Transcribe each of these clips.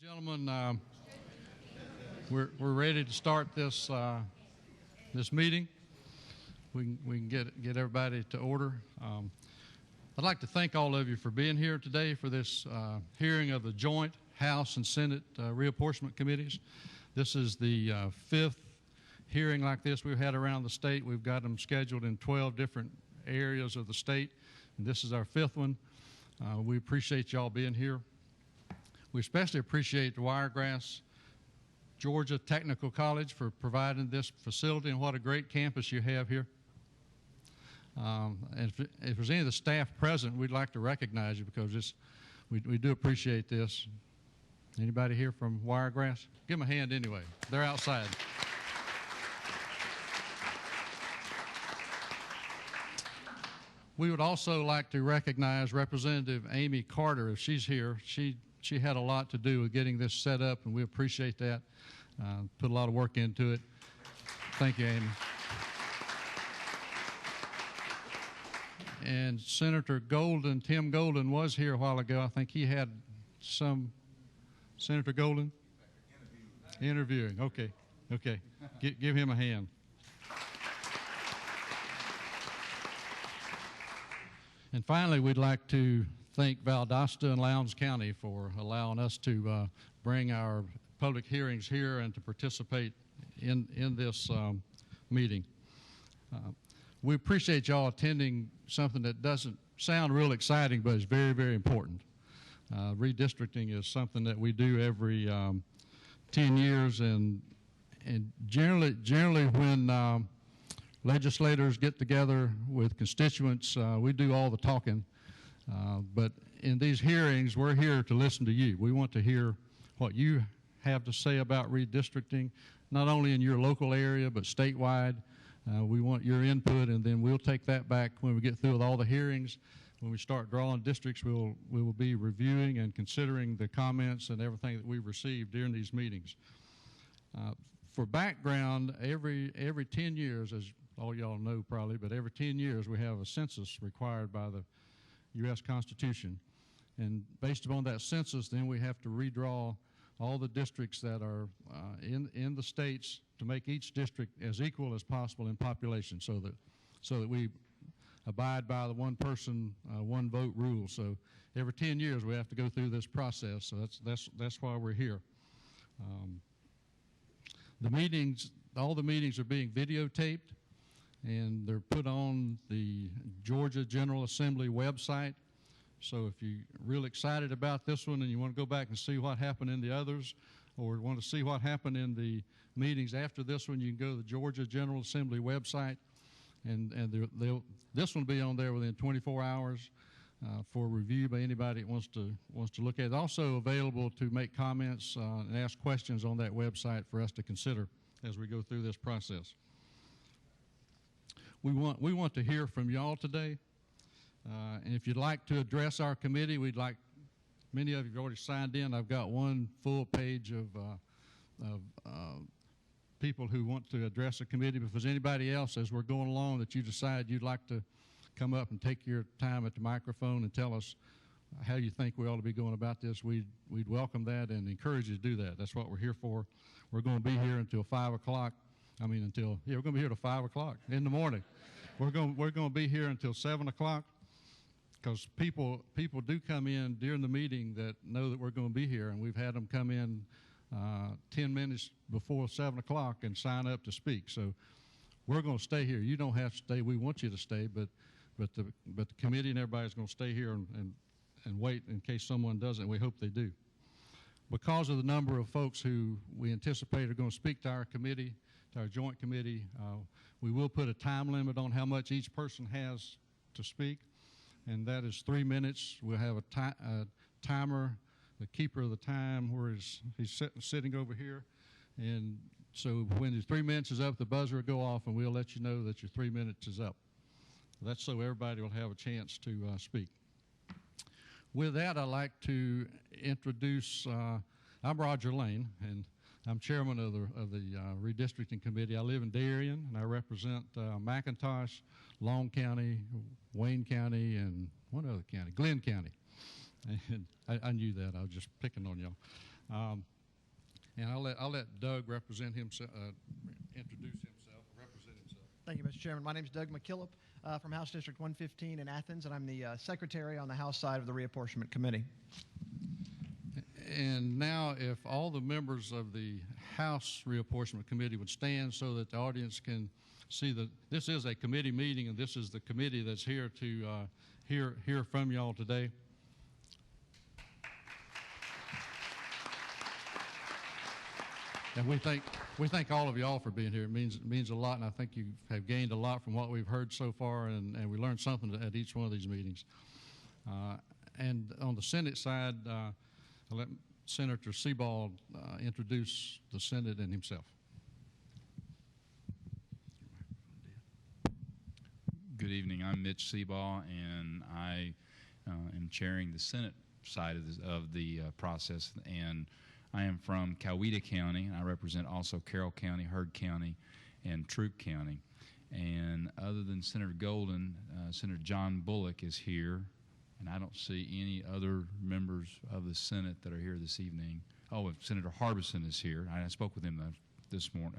Gentlemen, we're ready to start this this meeting. We can get everybody to order. I'd like to thank all of you for being here today for this hearing of the joint House and Senate reapportionment committees. This is the fifth hearing like this we've had around the state. We've got them scheduled in 12 different areas of the state, and this is our fifth one. We appreciate y'all being here. We especially appreciate the Wiregrass Georgia Technical College for providing this facility, and what a great campus you have here. And if there's any of the staff present, we'd like to recognize you because we do appreciate this. Anybody here from Wiregrass? Give them a hand anyway. They're outside. We would also like to recognize Representative Amy Carter, if she's here. She had a lot to do with getting this set up, and we appreciate that. Put a lot of work into it. Thank you, Amy. And Senator Golden, Tim Golden, was here a while ago. I think he had some. Senator Golden? Interviewing. Okay. Give him a hand. And finally, we'd like to thank Valdosta and Lowndes County for allowing us to bring our public hearings here and to participate in this meeting. We appreciate y'all attending something that doesn't sound real exciting, but is very, very important. Redistricting is something that we do every 10 years, and generally when legislators get together with constituents, we do all the talking. But in these hearings, we're here to listen to you. We want to hear what you have to say about redistricting, not only in your local area, but statewide. We want your input, and then we'll take that back when we get through with all the hearings. When we start drawing districts, we will be reviewing and considering the comments and everything that we've received during these meetings. For background, every 10 years, as all y'all know probably, but every 10 years we have a census required by the U.S. Constitution. And based upon that census, then we have to redraw all the districts that are in the states to make each district as equal as possible in population, so that we abide by the one person, one vote rule. So every 10 years we have to go through this process. So that's why we're here. All the meetings are being videotaped, and they're put on the Georgia General Assembly website. So if you're real excited about this one and you want to go back and see what happened in the others, or want to see what happened in the meetings after this one, you can go to the Georgia General Assembly website, and this one will be on there within 24 hours for review by anybody that wants to look at it. It's also available to make comments and ask questions on that website for us to consider as we go through this process. We want to hear from y'all today, and if you'd like to address our committee, we'd like, many of you have already signed in. I've got one full page of people who want to address a committee. But if there's anybody else as we're going along that you decide you'd like to come up and take your time at the microphone and tell us how you think we ought to be going about this, we'd welcome that and encourage you to do that. That's what we're here for. We're going to be here until 5 o'clock. We're going to be here till 5 o'clock in the morning. We're going to be here until 7 o'clock because people do come in during the meeting that know that we're going to be here, and we've had them come in 10 minutes before 7 o'clock and sign up to speak. So we're going to stay here. You don't have to stay. We want you to stay, but the committee and everybody's going to stay here and wait in case someone doesn't. We hope they do. Because of the number of folks who we anticipate are going to speak to our committee, to our joint committee, we will put a time limit on how much each person has to speak, and that is 3 minutes. We'll have a timer, the keeper of the time, where he's sitting over here. And so when your 3 minutes is up, the buzzer will go off, and we'll let you know that your 3 minutes is up. That's so everybody will have a chance to speak. With that, I'd like to introduce, I'm Roger Lane, and I'm chairman of the redistricting committee. I live in Darien, and I represent McIntosh, Long County, Wayne County, and one other county, Glenn County. And I knew that. I was just picking on y'all. And I'll let Doug represent himself, introduce himself, represent himself. Thank you, Mr. Chairman. My name is Doug McKillop from House District 115 in Athens, and I'm the secretary on the House side of the Reapportionment Committee. And now, if all the members of the House Reapportionment Committee would stand so that the audience can see that this is a committee meeting and this is the committee that's here to hear from y'all today. And we thank all of y'all for being here. It means a lot, and I think you have gained a lot from what we've heard so far, and we learned something at each one of these meetings. And on the Senate side, I'll let Senator Sebald introduce the Senate and himself. Good evening. I'm Mitch Sebald, and I am chairing the Senate side of the process. And I am from Coweta County. I represent also Carroll County, Heard County, and Troup County. And other than Senator Golden, Senator John Bullock is here. And I don't see any other members of the Senate that are here this evening. Oh, Senator Harbison is here. I spoke with him this morning,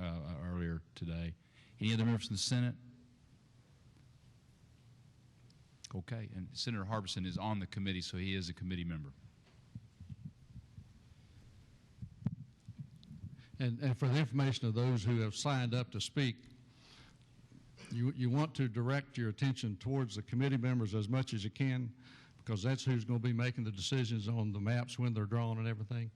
earlier today. Any other members from the Senate? Okay, and Senator Harbison is on the committee, so he is a committee member. And for the information of those who have signed up to speak, you want to direct your attention towards the committee members as much as you can, because that's who's going to be making the decisions on the maps when they're drawn and everything.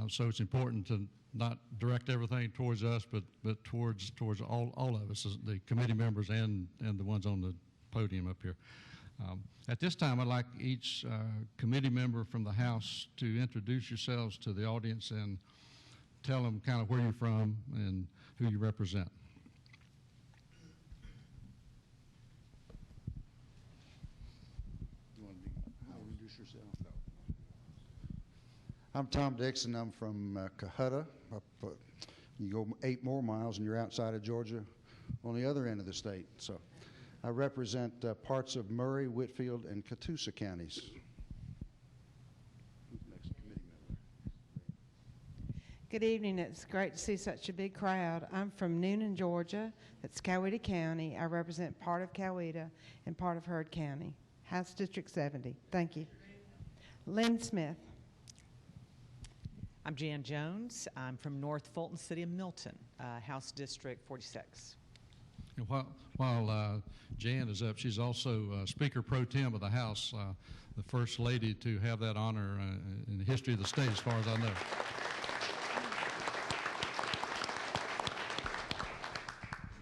So it's important to not direct everything towards us, but towards all of us, the committee members and the ones on the podium up here. At this time, I'd like each committee member from the House to introduce yourselves to the audience and tell them kind of where you're from and who you represent. You want to introduce yourself? I'm Tom Dixon. I'm from Cahutta. You go 8 more miles and you're outside of Georgia on the other end of the state. So I represent parts of Murray, Whitfield, and Catoosa counties. Good evening. It's great to see such a big crowd. I'm from Noonan, Georgia. That's Coweta County. I represent part of Coweta and part of Heard County. House District 70. Thank you. Lynn Smith. I'm Jan Jones. I'm from North Fulton, City of Milton, House District 46. And while Jan is up, she's also Speaker Pro Tem of the House, the first lady to have that honor in the history of the state, as far as I know.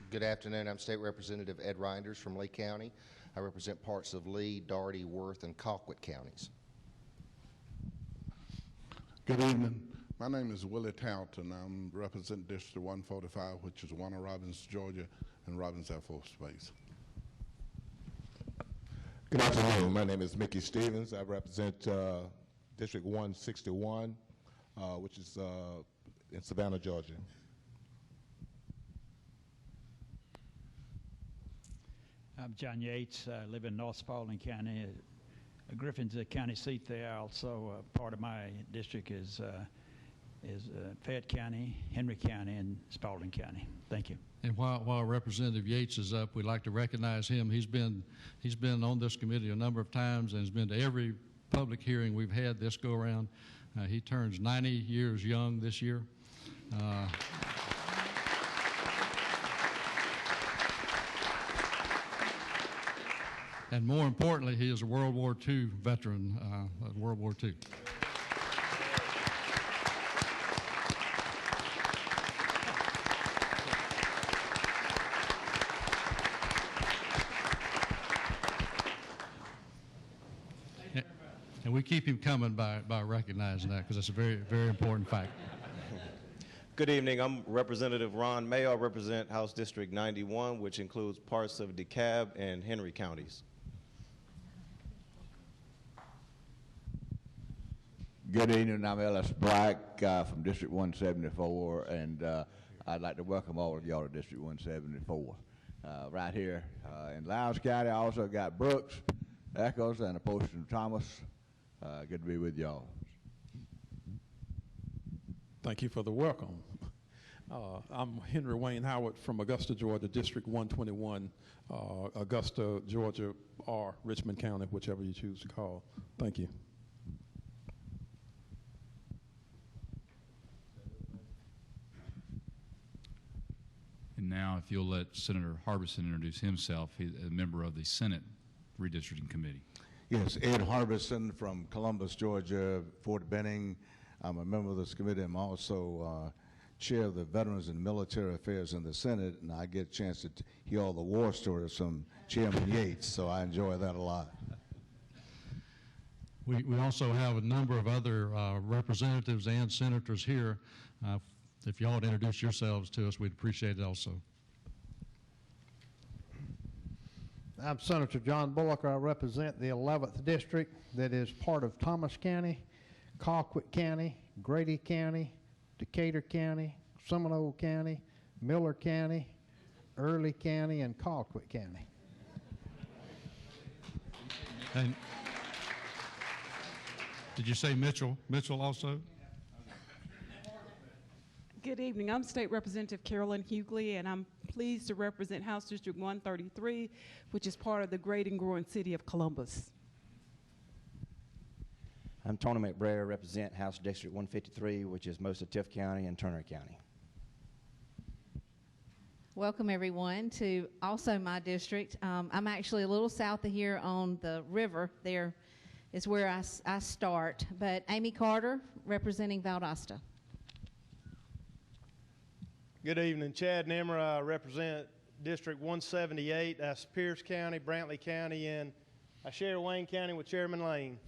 Good afternoon. I'm State Representative Ed Reinders from Lee County. I represent parts of Lee, Daugherty, Worth, and Colquitt counties. Good evening. My name is Willie Taunton. I'm representing District 145, which is Warner Robins, Georgia, and Robins Air Force Base. Good afternoon. My name is Mickey Stevens. I represent District 161, which is in Savannah, Georgia. I'm John Yates. I live in North Spalding County. Griffin's the county seat there. Also, part of my district is Fayette County, Henry County, and Spalding County. Thank you. And while Representative Yates is up, we'd like to recognize him. He's been on this committee a number of times and has been to every public hearing we've had this go around. He turns 90 years young this year. And more importantly, he is a World War II veteran, World War II. And we keep him coming by recognizing that, because it's a very, very important fact. Good evening. I'm Representative Ron Mayo. I represent House District 91, which includes parts of DeKalb and Henry counties. Good evening. I'm Ellis Black from District 174, and I'd like to welcome all of y'all to District 174. Right here in Lowndes County, I also got Brooks, Echoes, and a portion of Thomas. Good to be with y'all. Thank you for the welcome. I'm Henry Wayne Howard from Augusta, Georgia, District 121, Augusta, Georgia, or Richmond County, whichever you choose to call. Thank you. And now, if you'll let Senator Harbison introduce himself, he's a member of the Senate Redistricting Committee. Yes, Ed Harbison from Columbus, Georgia, Fort Benning. I'm a member of this committee. I'm also chair of the Veterans and Military Affairs in the Senate, and I get a chance to hear all the war stories from Chairman Yates, so I enjoy that a lot. We also have a number of other representatives and senators here. If y'all would introduce yourselves to us, we'd appreciate it also. I'm Senator John Bullock. I represent the 11th District that is part of Thomas County, Colquitt County, Grady County, Decatur County, Seminole County, Miller County, Early County, and Colquitt County. And did you say Mitchell? Mitchell also? Good evening. I'm State Representative Carolyn Hughley, and I'm pleased to represent House District 133, which is part of the great and growing city of Columbus. I'm Tony McBrayer, represent House District 153, which is most of Tift County and Turner County. Welcome everyone to also my district. I'm actually a little south of here on the river. There is where I start. But Amy Carter, representing Valdosta. Good evening, Chad Nimmer. I represent District 178. That's Pierce County, Brantley County, and I share Wayne County with Chairman Lane.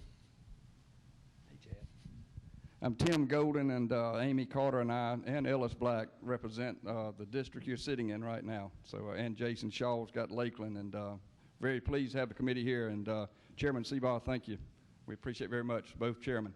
I'm Tim Golden, and Amy Carter and I and Ellis Black represent the district you're sitting in right now. So, and Jason Shaw's got Lakeland, and very pleased to have the committee here. And Chairman Seabaugh, thank you. We appreciate very much, both chairmen.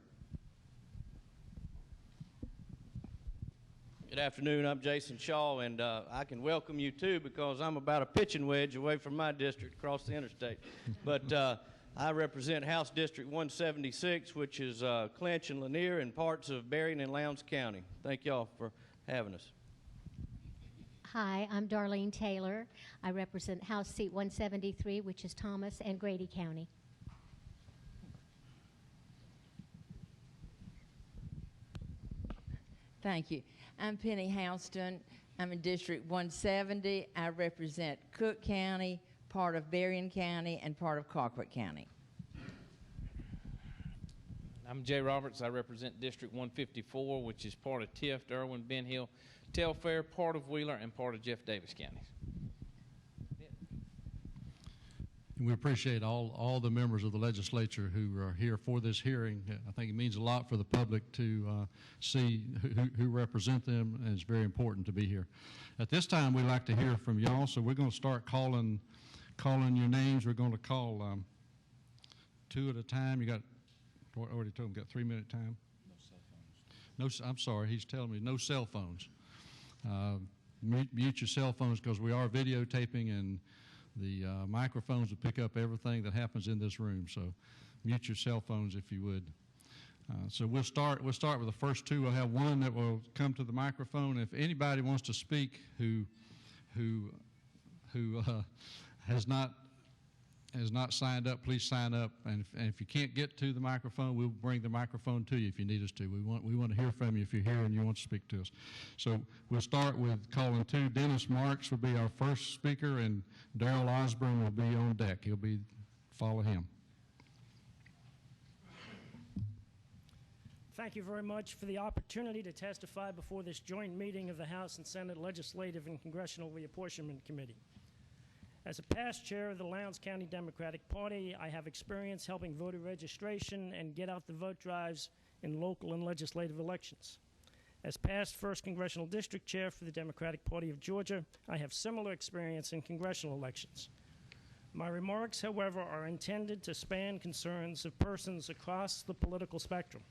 Good afternoon. I'm Jason Shaw, and I can welcome you too because I'm about a pitching wedge away from my district across the interstate. But I represent House District 176, which is Clinch and Lanier and parts of Berrien and Lowndes County. Thank y'all for having us. Hi, I'm Darlene Taylor. I represent House Seat 173, which is Thomas and Grady County. Thank you. I'm Penny Houston. I'm in District 170. I represent Cook County, part of Berrien County, and part of Colquitt County. I'm Jay Roberts. I represent District 154, which is part of Tift, Irwin, Ben Hill, Telfair, part of Wheeler, and part of Jeff Davis counties. And we appreciate all the members of the legislature who are here for this hearing. I think it means a lot for the public to see who represent them, and it's very important to be here. At this time, we'd like to hear from y'all, so we're going to start calling your names. We're going to call two at a time. You got, I already told him, got 3-minute time. No, I'm sorry, he's telling me no cell phones. Mute your cell phones because we are videotaping, and the microphones will pick up everything that happens in this room. So mute your cell phones if you would. So we'll start with the first two. We'll have one that will come to the microphone. If anybody wants to speak who has not signed up, please sign up. And if you can't get to the microphone, we'll bring the microphone to you if you need us to. We want to hear from you if you're here and you want to speak to us. So we'll start with calling two. Dennis Marks will be our first speaker, and Darrell Osborne will be on deck. Follow him. Thank you very much for the opportunity to testify before this joint meeting of the House and Senate Legislative and Congressional Reapportionment Committee. As a past chair of the Lowndes County Democratic Party, I have experience helping voter registration and get out the vote drives in local and legislative elections. As past 1st Congressional District Chair for the Democratic Party of Georgia, I have similar experience in congressional elections. My remarks, however, are intended to span concerns of persons across the political spectrum.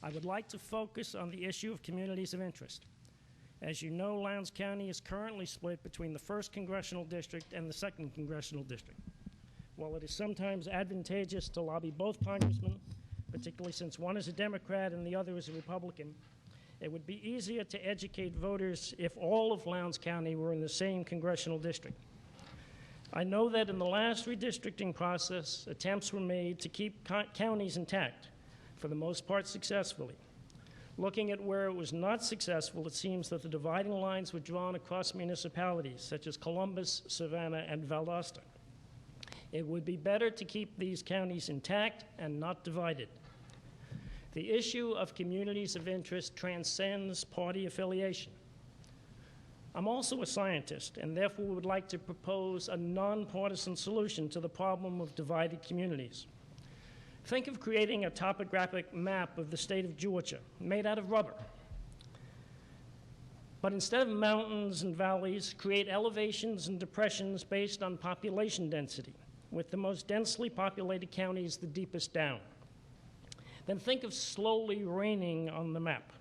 I would like to focus on the issue of communities of interest. As you know, Lowndes County is currently split between the 1st Congressional District and the 2nd Congressional District. While it is sometimes advantageous to lobby both congressmen, particularly since one is a Democrat and the other is a Republican, It would be easier to educate voters if all of Lowndes County were in the same congressional district. I know that in the last redistricting process, attempts were made to keep counties intact, for the most part successfully. Looking at where it was not successful, it seems that the dividing lines were drawn across municipalities such as Columbus, Savannah, and Valdosta. It would be better to keep these counties intact and not divided. The issue of communities of interest transcends party affiliation. I'm also a scientist and therefore would like to propose a nonpartisan solution to the problem of divided communities. Think of creating a topographic map of the state of Georgia made out of rubber. But instead of mountains and valleys, create elevations and depressions based on population density, with the most densely populated counties the deepest down. Then think of slowly raining on the map.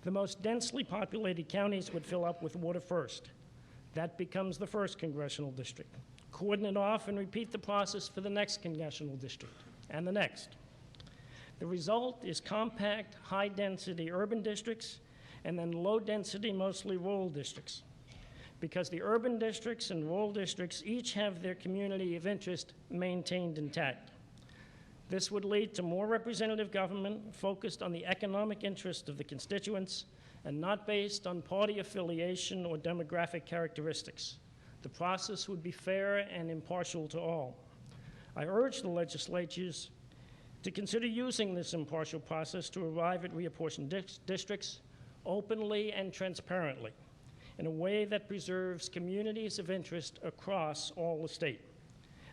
The most densely populated counties would fill up with water first. That becomes the first congressional district. Cordon it off and repeat the process for the next congressional district and the next. The result is compact, high-density urban districts and then low-density, mostly rural districts. Because the urban districts and rural districts each have their community of interest maintained intact. This would lead to more representative government focused on the economic interest of the constituents and not based on party affiliation or demographic characteristics. The process would be fair and impartial to all. I urge the legislatures to consider using this impartial process to arrive at reapportioned districts openly and transparently in a way that preserves communities of interest across all the state.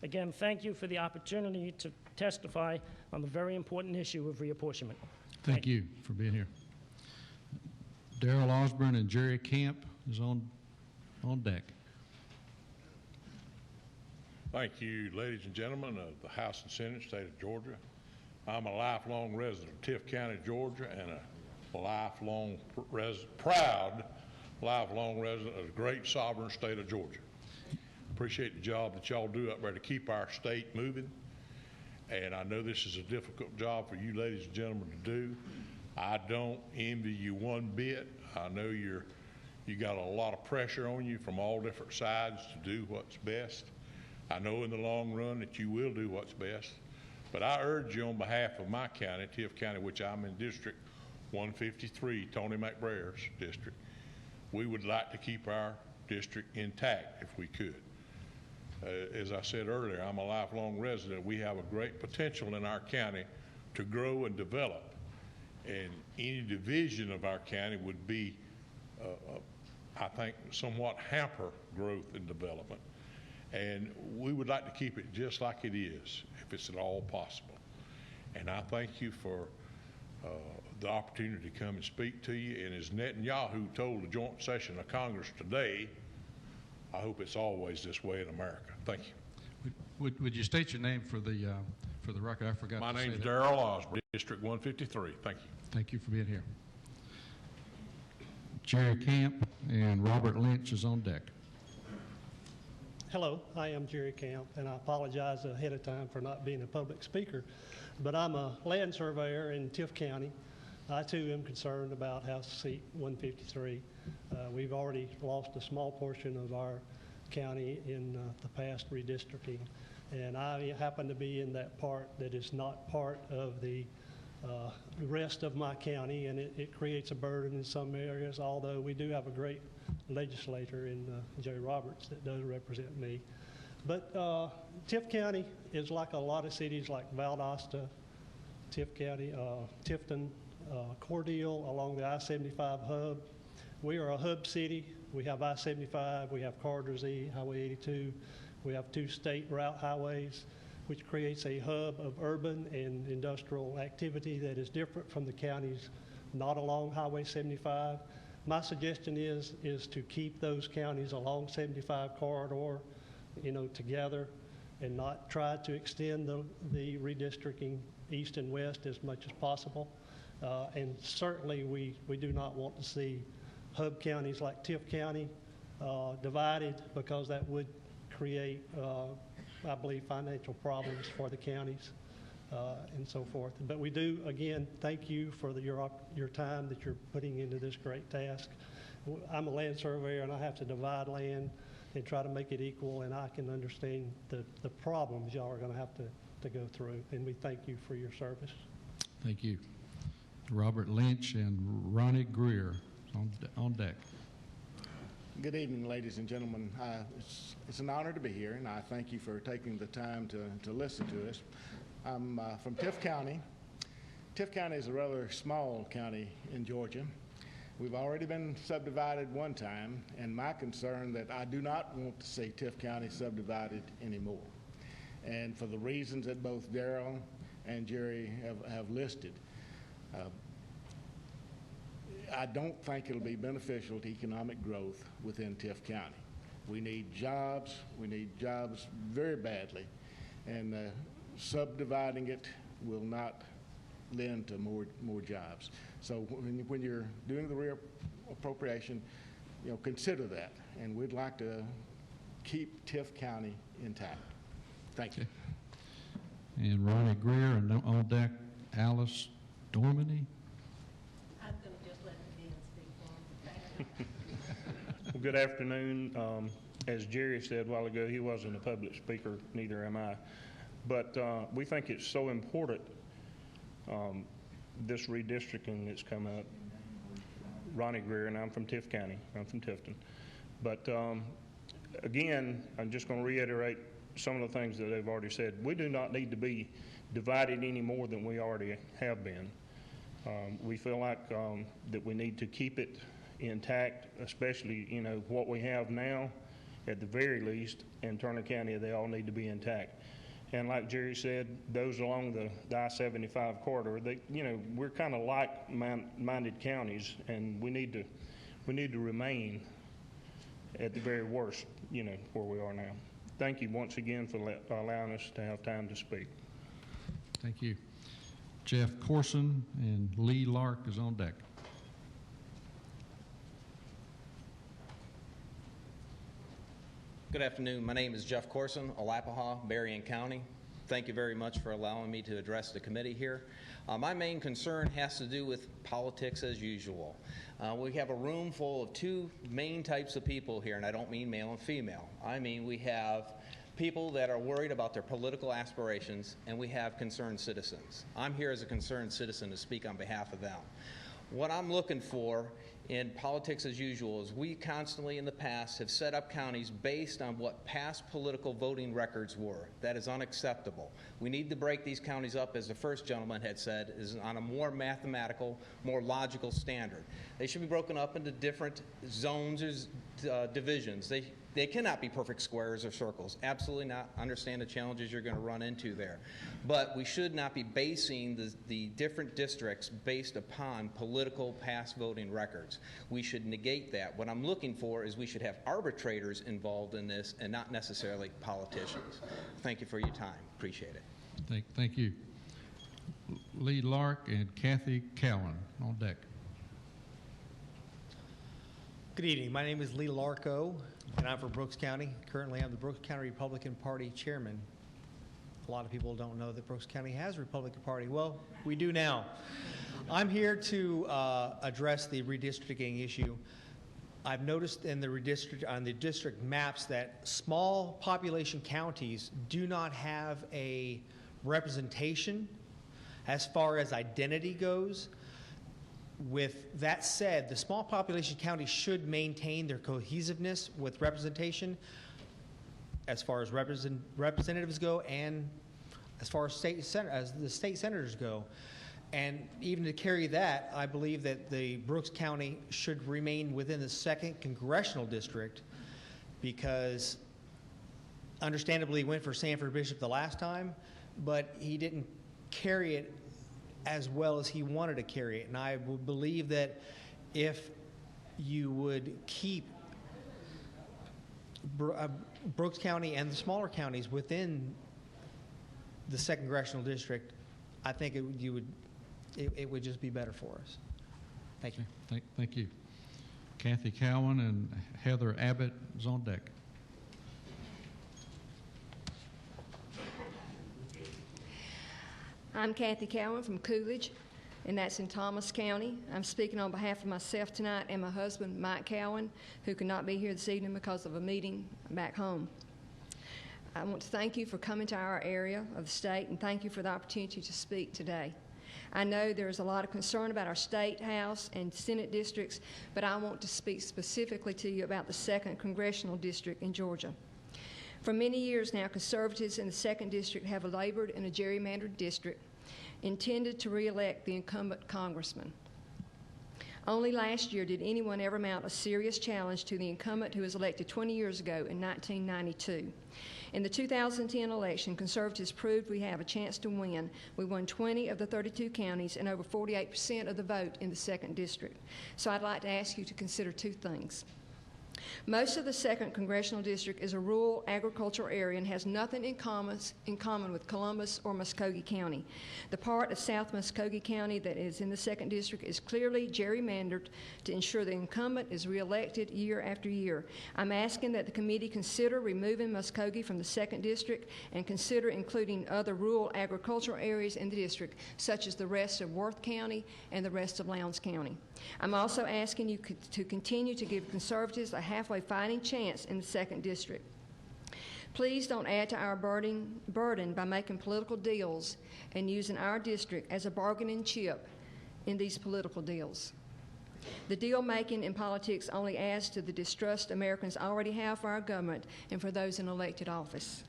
Again, thank you for the opportunity to testify on the very important issue of reapportionment. Thank you for being here. Darrell Osborne and Jerry Camp is on deck. Thank you, ladies and gentlemen of the House and Senate, state of Georgia. I'm a lifelong resident of Tift County, Georgia, and a lifelong proud lifelong resident of the great sovereign state of Georgia. Appreciate the job that y'all do up there to keep our state moving. And I know this is a difficult job for you ladies and gentlemen to do. I don't envy you one bit. I know you got a lot of pressure on you from all different sides to do what's best. I know in the long run that you will do what's best. But I urge you on behalf of my county, Tift County, which I'm in District 153, Tony McBraier's district, we would like to keep our district intact if we could. As I said earlier, I'm a lifelong resident. We have a great potential in our county to grow and develop. And any division of our county would be, I think, somewhat hamper growth and development. And we would like to keep it just like it is, if it's at all possible. And I thank you for the opportunity to come and speak to you. And as Netanyahu told the joint session of Congress today, I hope it's always this way in America. Thank you. Would you state your name for the record? I forgot. My to say name's that. Darrell Osborne, District 153. Thank you. Thank you for being here. Jerry Camp and Robert Lynch is on deck. Hello, I am Jerry Camp, and I apologize ahead of time for not being a public speaker, but I'm a land surveyor in Tift County. I too am concerned about House Seat 153. We've already lost a small portion of our county in the past redistricting, and I happen to be in that part that is not part of the rest of my county, and it creates a burden in some areas, although we do have a great legislator in Joe Roberts that does represent me. But Tift County is like a lot of cities like Valdosta, Tift County, Tifton, Cordele along the I-75 hub. We are a hub city. We have I-75, we have Corridor Z, Highway 82. We have 2 state route highways, which creates a hub of urban and industrial activity that is different from the counties not along Highway 75. My suggestion is to keep those counties along 75 corridor, together, and not try to extend the redistricting east and west as much as possible. And certainly we do not want to see hub counties like Tift County divided, because that would create, I believe, financial problems for the counties. and so forth. But we do, again, thank you for your time that you're putting into this great task. I'm a land surveyor, and I have to divide land and try to make it equal, and I can understand the problems y'all are going to have to go through, and we thank you for your service. Thank you. Robert Lynch and Ronnie Greer on deck. Good evening, ladies and gentlemen. It's an honor to be here, and I thank you for taking the time to listen to us. I'm from Tift County. Tift County is a rather small county in Georgia. We've already been subdivided one time, and my concern that I do not want to see Tift County subdivided anymore. And for the reasons that both Darrell and Jerry have listed. I don't think it'll be beneficial to economic growth within Tift County. We need jobs very badly, and subdividing it will not lend to more jobs. So when you're doing the reappropriation, consider that, and we'd like to keep Tift County intact. Thank you. And Ronnie Greer, and on deck, Alice Dormany. I'm going to just let the men speak for him. Well, good afternoon. As Jerry said a while ago, he wasn't a public speaker, neither am I. But we think it's so important, this redistricting that's come up. Ronnie Greer, and I'm from Tift County. I'm from Tifton. But again, I'm just going to reiterate some of the things that they've already said. We do not need to be divided any more than we already have been. We feel like that we need to keep it intact, especially what we have now. At the very least, in Turner County, they all need to be intact. And like Jerry said, those along the I-75 corridor, we're kind of like-minded counties, and we need to remain at the very worst, where we are now. Thank you once again for allowing us to have time to speak. Thank you. Jeff Corson and Lee Lark is on deck. Good afternoon. My name is Jeff Corson, Alapaha, Berrien County. Thank you very much for allowing me to address the committee here. My main concern has to do with politics as usual. We have a room full of two main types of people here, and I don't mean male and female. I mean we have people that are worried about their political aspirations, and we have concerned citizens. I'm here as a concerned citizen to speak on behalf of them. What I'm looking for in politics as usual is we constantly in the past have set up counties based on what past political voting records were. That is unacceptable. We need to break these counties up, as the first gentleman had said, is on a more mathematical, more logical standard. They should be broken up into different zones or divisions. They cannot be perfect squares or circles. Absolutely not. Understand the challenges you're going to run into there. But we should not be basing the different districts based upon political past voting records. We should negate that. What I'm looking for is we should have arbitrators involved in this and not necessarily politicians. Thank you for your time. Appreciate it. Thank you. Lee Lark and Kathy Cowan on deck. Good evening. My name is Lee Larko, and I'm from Brooks County. Currently, I'm the Brooks County Republican Party chairman. A lot of people don't know that Brooks County has a Republican Party. Well, we do now. I'm here to address the redistricting issue. I've noticed in on the district maps that small population counties do not have a representation as far as identity goes. With that said, the small population counties should maintain their cohesiveness with representation as far as representatives go and as far as the state senators go. And even to carry that, I believe that the Brooks County should remain within the 2nd Congressional District, because understandably he went for Sanford Bishop the last time, but he didn't carry it as well as he wanted to carry it. And I would believe that if you would keep Brooks County and the smaller counties within the 2nd Congressional District, I think it would just be better for us. Thank you. Thank you. Kathy Cowan and Heather Abbott is on deck. I'm Kathy Cowan from Coolidge, and that's in Thomas County. I'm speaking on behalf of myself tonight and my husband, Mike Cowan, who could not be here this evening because of a meeting back home. I want to thank you for coming to our area of the state, and thank you for the opportunity to speak today. I know there's a lot of concern about our state house and Senate districts, but I want to speak specifically to you about the 2nd Congressional District in Georgia. For many years now, conservatives in the 2nd District have labored in a gerrymandered district intended to re-elect the incumbent congressman. Only last year did anyone ever mount a serious challenge to the incumbent who was elected 20 years ago in 1992. In the 2010 election, conservatives proved we have a chance to win. We won 20 of the 32 counties and over 48% of the vote in the 2nd District. So I'd like to ask you to consider two things. Most of the 2nd Congressional District is a rural agricultural area and has nothing in common with Columbus or Muskogee County. The part of South Muskogee County that is in the 2nd District is clearly gerrymandered to ensure the incumbent is reelected year after year. I'm asking that the committee consider removing Muskogee from the 2nd District and consider including other rural agricultural areas in the district, such as the rest of Worth County and the rest of Lowndes County. I'm also asking you to continue to give conservatives a halfway fighting chance in the 2nd District. Please don't add to our burden by making political deals and using our district as a bargaining chip in these political deals. The deal-making in politics only adds to the distrust Americans already have for our government and for those in elected office.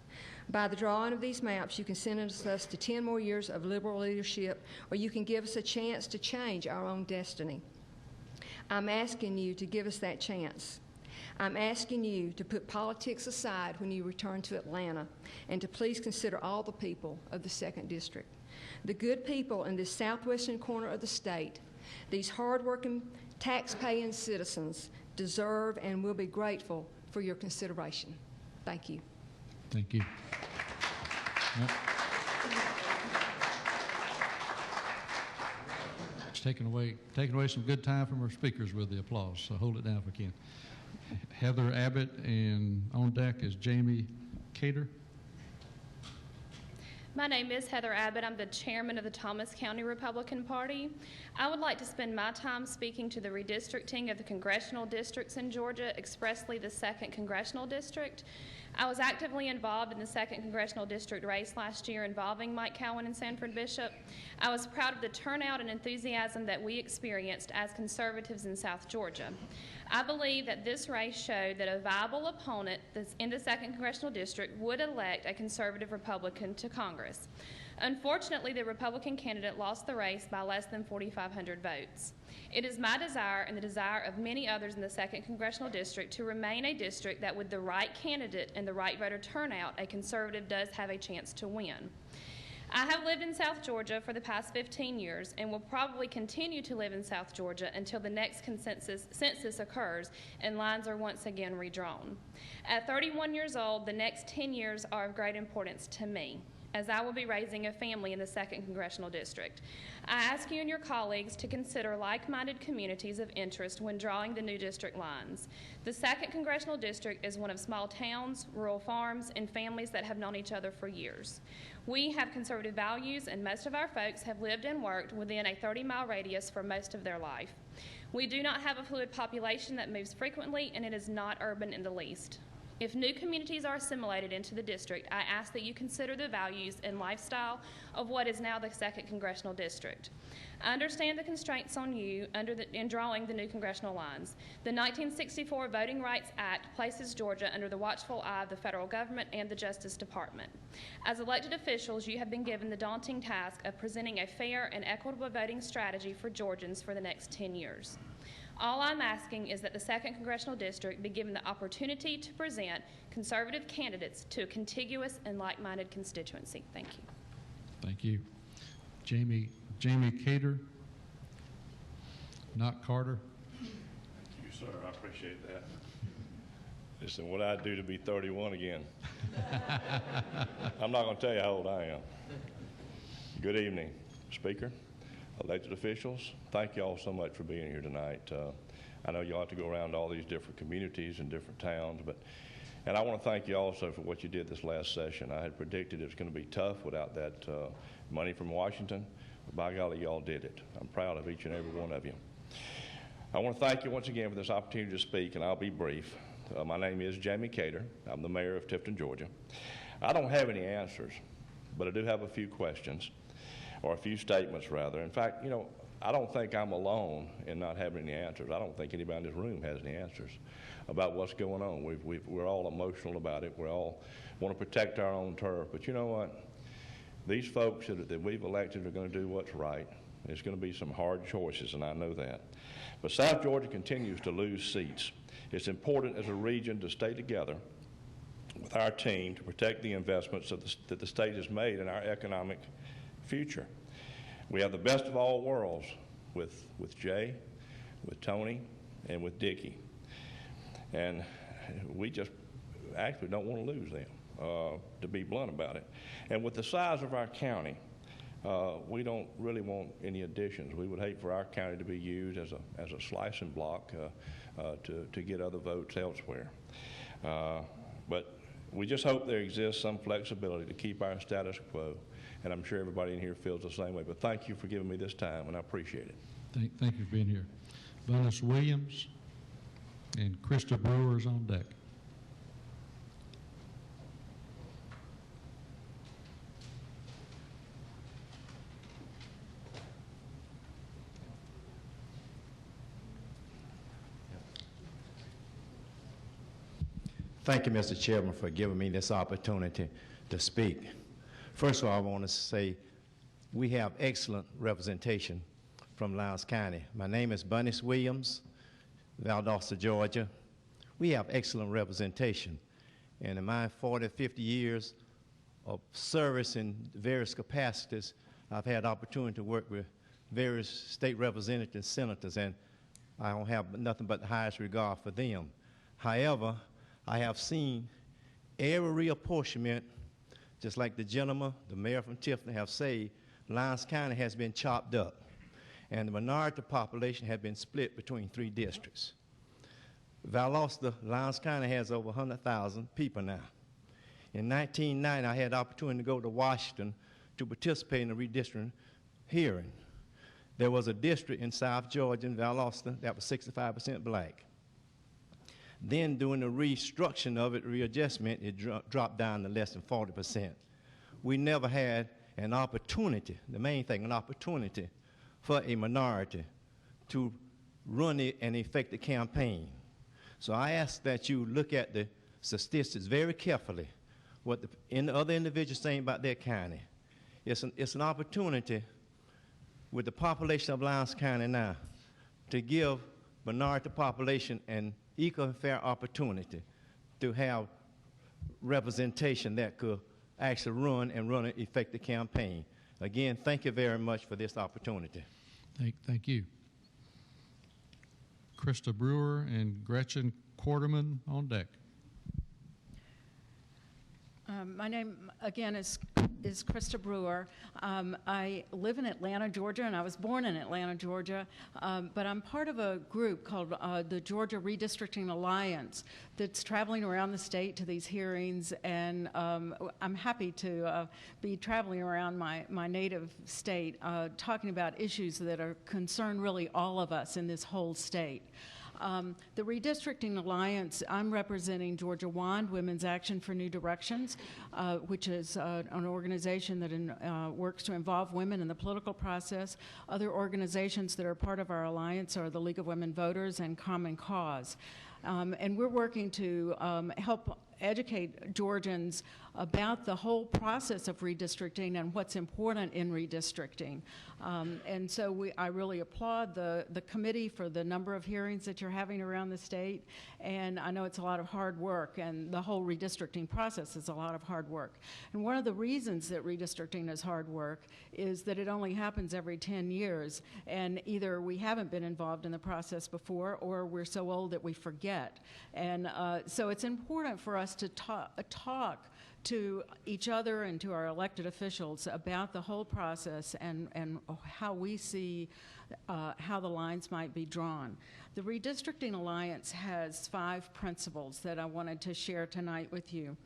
By the drawing of these maps, you can sentence us to 10 more years of liberal leadership, or you can give us a chance to change our own destiny. I'm asking you to give us that chance. I'm asking you to put politics aside when you return to Atlanta and to please consider all the people of the 2nd District. The good people in this southwestern corner of the state, these hardworking, tax-paying citizens deserve and will be grateful for your consideration. Thank you. Thank you. Yep. It's taking away some good time from our speakers with the applause, so hold it down if we can. Heather Abbott, and on deck is Jamie Cater. My name is Heather Abbott. I'm the chairman of the Thomas County Republican Party. I would like to spend my time speaking to the redistricting of the congressional districts in Georgia, expressly the 2nd Congressional District. I was actively involved in the 2nd Congressional District race last year involving Mike Cowan and Sanford Bishop. I was proud of the turnout and enthusiasm that we experienced as conservatives in South Georgia. I believe that this race showed that a viable opponent that's in the 2nd Congressional District would elect a conservative Republican to Congress. Unfortunately, the Republican candidate lost the race by less than 4,500 votes. It is my desire and the desire of many others in the 2nd Congressional District to remain a district that with the right candidate and the right voter turnout, a conservative does have a chance to win. I have lived in South Georgia for the past 15 years and will probably continue to live in South Georgia until the next census occurs and lines are once again redrawn. At 31 years old, the next 10 years are of great importance to me, as I will be raising a family in the 2nd Congressional District. I ask you and your colleagues to consider like-minded communities of interest when drawing the new district lines. The 2nd Congressional District is one of small towns, rural farms, and families that have known each other for years. We have conservative values, and most of our folks have lived and worked within a 30-mile radius for most of their life. We do not have a fluid population that moves frequently, and it is not urban in the least. If new communities are assimilated into the district, I ask that you consider the values and lifestyle of what is now the 2nd Congressional District. I understand the constraints on you in drawing the new congressional lines. The 1964 Voting Rights Act places Georgia under the watchful eye of the federal government and the Justice Department. As elected officials, you have been given the daunting task of presenting a fair and equitable voting strategy for Georgians for the next 10 years. All I'm asking is that the 2nd Congressional District be given the opportunity to present conservative candidates to a contiguous and like-minded constituency. Thank you. Thank you. Jamie Cater, not Carter. Thank you, sir. I appreciate that. Listen, what I'd do to be 31 again. I'm not going to tell you how old I am. Good evening, Speaker, elected officials. Thank you all so much for being here tonight. I know you ought to go around all these different communities and different towns, but And I want to thank you also for what you did this last session. I had predicted it was going to be tough without that money from Washington. But by golly, y'all did it. I'm proud of each and every one of you. I want to thank you once again for this opportunity to speak, and I'll be brief. My name is Jamie Cater. I'm the mayor of Tifton, Georgia. I don't have any answers, but I do have a few questions, or a few statements, rather. In fact, you know, I don't think I'm alone in not having any answers. I don't think anybody in this room has any answers about what's going on. We're all emotional about it. We all want to protect our own turf. But you know what? These folks that we've elected are going to do what's right. There's going to be some hard choices, and I know that. But South Georgia continues to lose seats. It's important as a region to stay together with our team to protect the investments that the state has made in our economic future. We have the best of all worlds with Jay, with Tony, and with Dickie. And we just actually don't want to lose them, to be blunt about it. And with the size of our county, we don't really want any additions. We would hate for our county to be used as a slicing block to get other votes elsewhere. But we just hope there exists some flexibility to keep our status quo, and I'm sure everybody in here feels the same way. But thank you for giving me this time, and I appreciate it. Thank you for being here. Bunnis Williams and Krista Brewer is on deck. Thank you, Mr. Chairman, for giving me this opportunity to speak. First of all, I want to say we have excellent representation from Lowndes County. My name is Bunnis Williams, Valdosta, Georgia. We have excellent representation. And in my 40, 50 years of service in various capacities, I've had opportunity to work with various state representatives, senators, and I don't have nothing but the highest regard for them. However, I have seen every reapportionment, just like the gentleman, the mayor from Tifton, have said, Lowndes County has been chopped up, and the minority population has been split between 3 districts. Valdosta, Lowndes County has over 100,000 people now. In 1990, I had the opportunity to go to Washington to participate in a redistricting hearing. There was a district in South Georgia, in Valdosta, that was 65% black. Then during the restructuring of it, readjustment, it dropped down to less than 40%. We never had an opportunity, the main thing, an opportunity for a minority to run an effective campaign. So I ask that you look at the statistics very carefully, what the other individuals saying about their county. It's an opportunity with the population of Lowndes County now to give minority population an equal and fair opportunity to have representation that could actually run an effective campaign. Again, thank you very much for this opportunity. Thank you. Krista Brewer and Gretchen Quarterman on deck. My name, again, is Krista Brewer. I live in Atlanta, Georgia, and I was born in Atlanta, Georgia, but I'm part of a group called the Georgia Redistricting Alliance that's traveling around the state to these hearings, and I'm happy to be traveling around my native state talking about issues that are concern really all of us in this whole state. The Redistricting Alliance, I'm representing Georgia WAND, Women's Action for New Directions, which is an organization that works to involve women in the political process. Other organizations that are part of our alliance are the League of Women Voters and Common Cause. And we're working to help educate Georgians about the whole process of redistricting and what's important in redistricting. And so I really applaud the committee for the number of hearings that you're having around the state. And I know it's a lot of hard work, and the whole redistricting process is a lot of hard work. And one of the reasons that redistricting is hard work is that it only happens every 10 years. And either we haven't been involved in the process before, or we're so old that we forget. And so it's important for us to talk to each other and to our elected officials about the whole process and how we see how the lines might be drawn. The Redistricting Alliance has 5 principles that I wanted to share tonight with you.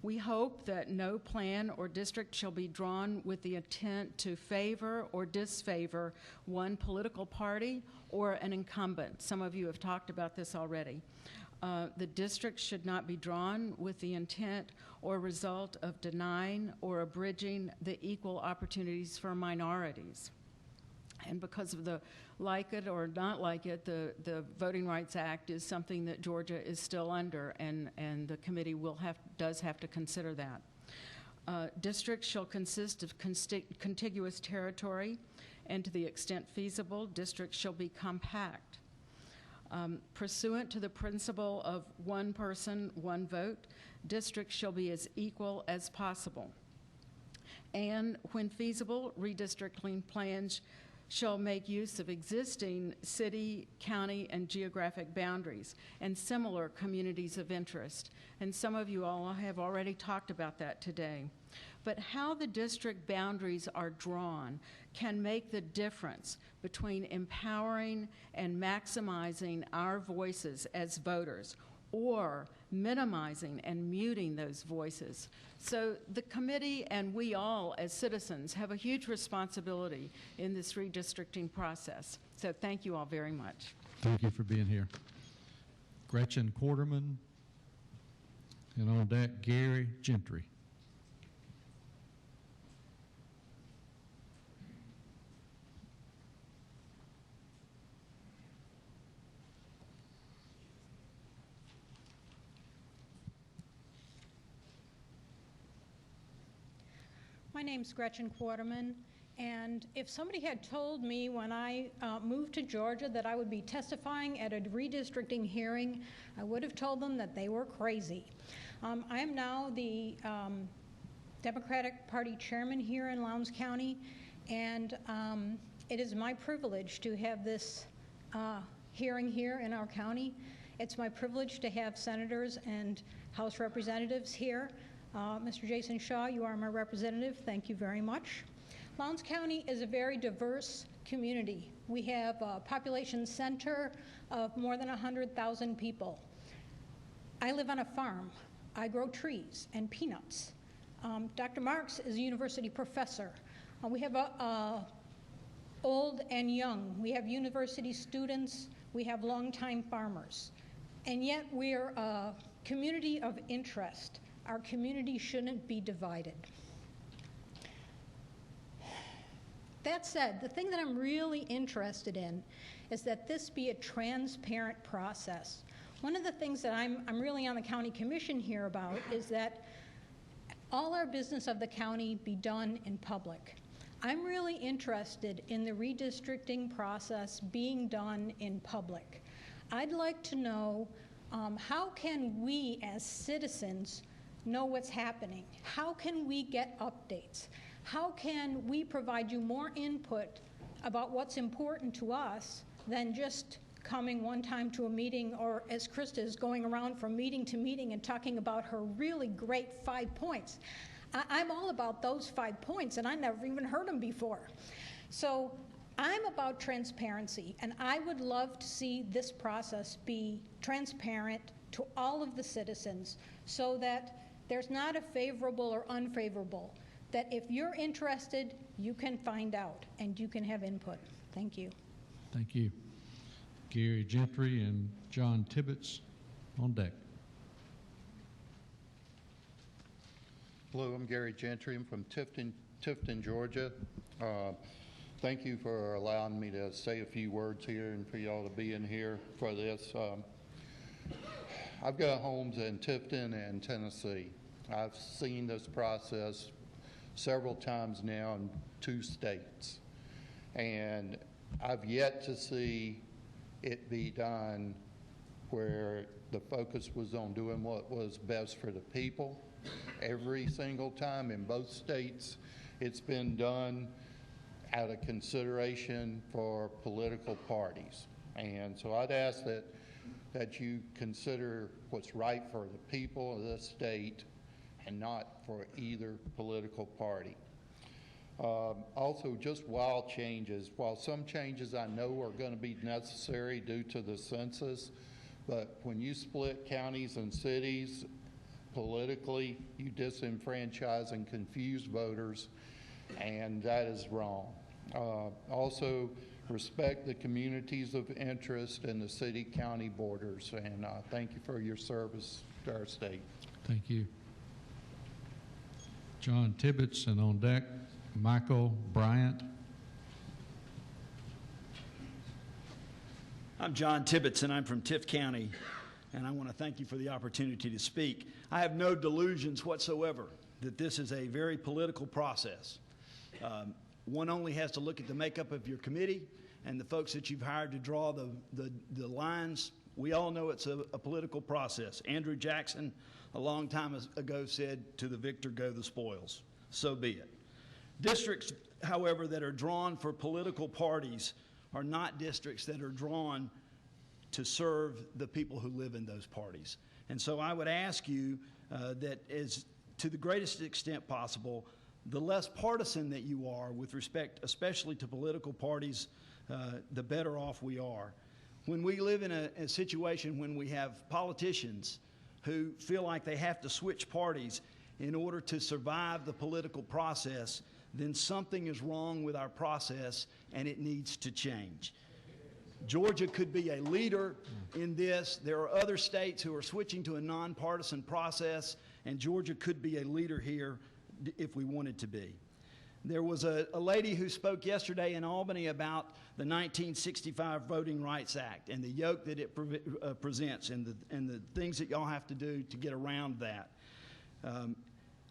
We hope that no plan or district shall be drawn with the intent to favor or disfavor one political party or an incumbent. Some of you have talked about this already. The district should not be drawn with the intent or result of denying or abridging the equal opportunities for minorities. And because of the like it or not like it, the Voting Rights Act is something that Georgia is still under, and the committee does have to consider that. Districts shall consist of contiguous territory, and to the extent feasible, districts shall be compact. Pursuant to the principle of one person, one vote, districts shall be as equal as possible. And when feasible, redistricting plans shall make use of existing city, county, and geographic boundaries and similar communities of interest. And some of you all have already talked about that today. But how the district boundaries are drawn can make the difference between empowering and maximizing our voices as voters or minimizing and muting those voices. So the committee and we all as citizens have a huge responsibility in this redistricting process. So thank you all very much. Thank you for being here. Gretchen Quarterman, and on deck, Gary Gentry. My name's Gretchen Quarterman, and if somebody had told me when I moved to Georgia that I would be testifying at a redistricting hearing, I would have told them that they were crazy. I am now the Democratic Party chairman here in Lowndes County, and it is my privilege to have this hearing here in our county. It's my privilege to have senators and House representatives here. Mr. Jason Shaw, you are my representative. Thank you very much. Lowndes County is a very diverse community. We have a population center of more than 100,000 people. I live on a farm. I grow trees and peanuts. Dr. Marks is a university professor. We have old and young. We have university students. We have longtime farmers. And yet we are a community of interest. Our community shouldn't be divided. That said, the thing that I'm really interested in is that this be a transparent process. One of the things that I'm really on the county commission here about is that all our business of the county be done in public. I'm really interested in the redistricting process being done in public. I'd like to know how can we as citizens know what's happening? How can we get updates? How can we provide you more input about what's important to us than just coming one time to a meeting, or as Krista is going around from meeting to meeting and talking about her really great 5 points. I'm all about those 5 points, and I never even heard them before. So I'm about transparency, and I would love to see this process be transparent to all of the citizens so that there's not a favorable or unfavorable, that if you're interested, you can find out and you can have input. Thank you. Thank you. Gary Gentry and John Tibbetts on deck. Hello, I'm Gary Gentry. I'm from Tifton, Georgia. Thank you for allowing me to say a few words here and for y'all to be in here for this. I've got homes in Tifton and Tennessee. I've seen this process several times now in 2 states, and I've yet to see it be done where the focus was on doing what was best for the people. Every single time in both states, it's been done out of consideration for political parties. And so I'd ask that you consider what's right for the people of this state, and not for either political party. Also, just wild changes. While some changes I know are going to be necessary due to the census, but when you split counties and cities politically, you disenfranchise and confuse voters, and that is wrong. Also, respect the communities of interest and the city-county borders, and thank you for your service to our state. Thank you. John Tibbetts, and on deck, Michael Bryant. I'm John Tibbetts, and I'm from Tift County, and I want to thank you for the opportunity to speak. I have no delusions whatsoever that this is a very political process. One only has to look at the makeup of your committee and the folks that you've hired to draw the lines. We all know it's a political process. Andrew Jackson, a long time ago, said, "To the victor go the spoils." So be it. Districts, however, that are drawn for political parties are not districts that are drawn to serve the people who live in those parties. And so I would ask you that, as to the greatest extent possible, the less partisan that you are with respect especially to political parties, the better off we are. When we live in a situation when we have politicians who feel like they have to switch parties in order to survive the political process, then something is wrong with our process and it needs to change. Georgia could be a leader in this. There are other states who are switching to a nonpartisan process, and Georgia could be a leader here if we wanted to be. There was a lady who spoke yesterday in Albany about the 1965 Voting Rights Act and the yoke that it presents and the things that y'all have to do to get around that.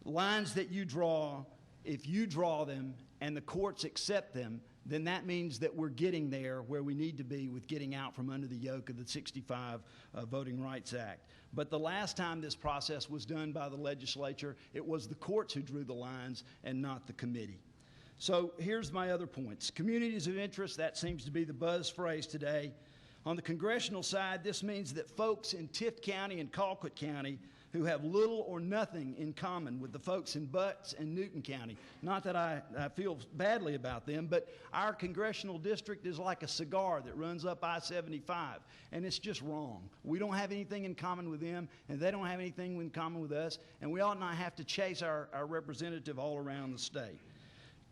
Lines that you draw, if you draw them and the courts accept them, then that means that we're getting there where we need to be with getting out from under the yoke of the 65 Voting Rights Act. But the last time this process was done by the legislature, it was the courts who drew the lines and not the committee. So here's my other points. Communities of interest, that seems to be the buzz phrase today. On the congressional side, this means that folks in Tift County and Colquitt County who have little or nothing in common with the folks in Butts and Newton County. Not that I feel badly about them, but our congressional district is like a cigar that runs up I-75, and it's just wrong. We don't have anything in common with them, and they don't have anything in common with us, and we ought not have to chase our representative all around the state.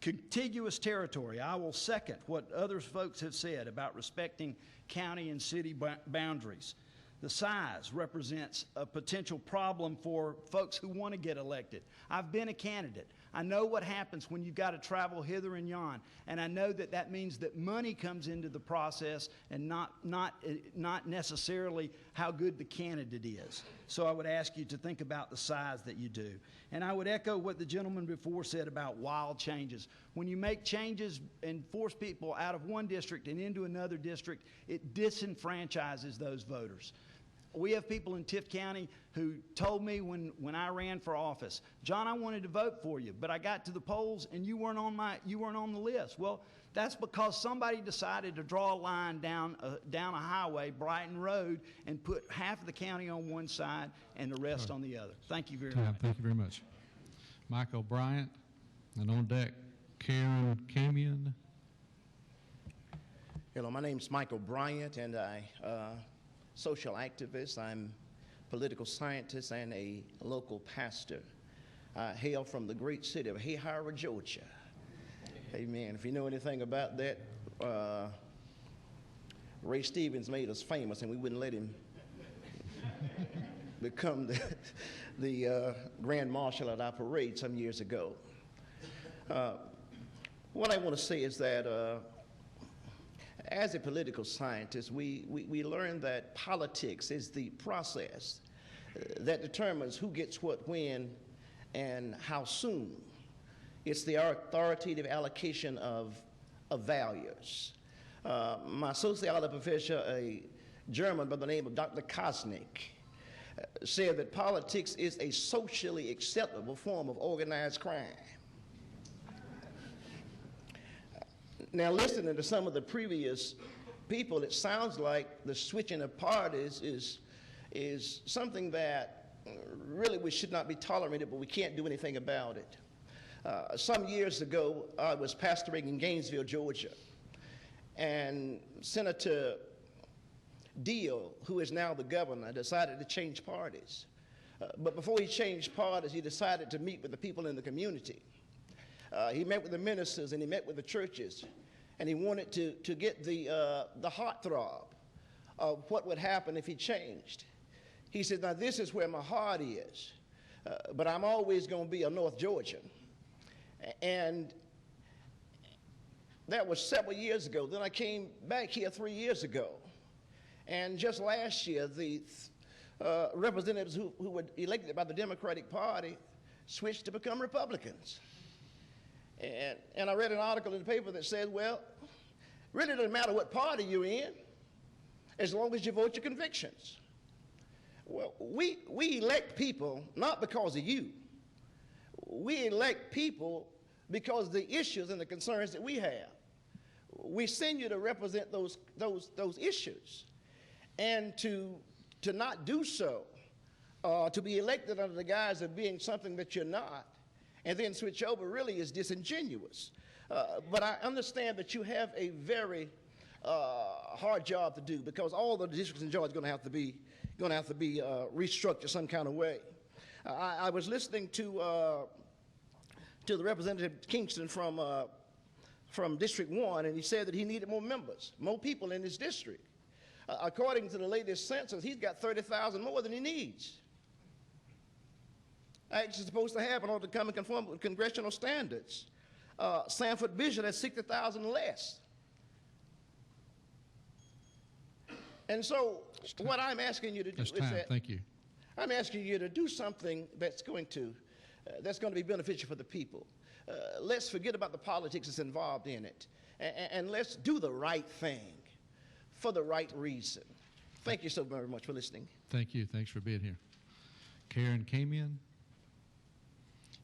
Contiguous territory. I will second what other folks have said about respecting county and city boundaries. The size represents a potential problem for folks who want to get elected. I've been a candidate. I know what happens when you've got to travel hither and yon, and I know that that means that money comes into the process and not necessarily how good the candidate is. So I would ask you to think about the size that you do. And I would echo what the gentleman before said about wild changes. When you make changes and force people out of one district and into another district, it disenfranchises those voters. We have people in Tift County who told me when I ran for office, "John, I wanted to vote for you, but I got to the polls and you weren't on the list." Well, that's because somebody decided to draw a line down a highway, Brighton Road, and put half of the county on one side and the rest on the other. Thank you very much. Thank you very much. Michael Bryant, and on deck, Karen Camion. Hello, my name is Michael Bryant, and I'm social activist. I'm a political scientist and a local pastor. I hail from the great city of Hayhira, Georgia. Amen. If you know anything about that, Ray Stevens made us famous, and we wouldn't let him become the Grand Marshal at our parade some years ago. What I want to say is that as a political scientist, we learn that politics is the process that determines who gets what, when, and how soon. It's the authoritative allocation of values. My sociology professor, a German by the name of Dr. Kosnick, said that politics is a socially acceptable form of organized crime. Now, listening to some of the previous people, it sounds like the switching of parties is something that really we should not be tolerated, but we can't do anything about it. Some years ago, I was pastoring in Gainesville, Georgia, and Senator Deal, who is now the governor, decided to change parties. But before he changed parties, he decided to meet with the people in the community. He met with the ministers and he met with the churches, and he wanted to get the heartthrob of what would happen if he changed. He said, now this is where my heart is, but I'm always going to be a North Georgian. And that was several years ago. Then I came back here 3 years ago. And just last year, the representatives who were elected by the Democratic Party switched to become Republicans. And I read an article in the paper that said, well, really doesn't matter what party you're in, as long as you vote your convictions. Well, we elect people not because of you. We elect people because of the issues and the concerns that we have. We send you to represent those issues. And to not do so, to be elected under the guise of being something that you're not, and then switch over really is disingenuous. But I understand that you have a very hard job to do, because all the districts in Georgia are going to have to be restructured some kind of way. I was listening to the representative Kingston from District 1, and he said that he needed more members, more people in his district. According to the latest census, he's got 30,000 more than he needs. Actually supposed to have in order to come and conform with congressional standards. Sanford Bishop has 60,000 less. And so what I'm asking you to do is that Thank you. I'm asking you to do something that's going to be beneficial for the people. Let's forget about the politics that's involved in it, and let's do the right thing for the right reason. Thank you so very much for listening. Thank you. Thanks for being here. Karen Kamian.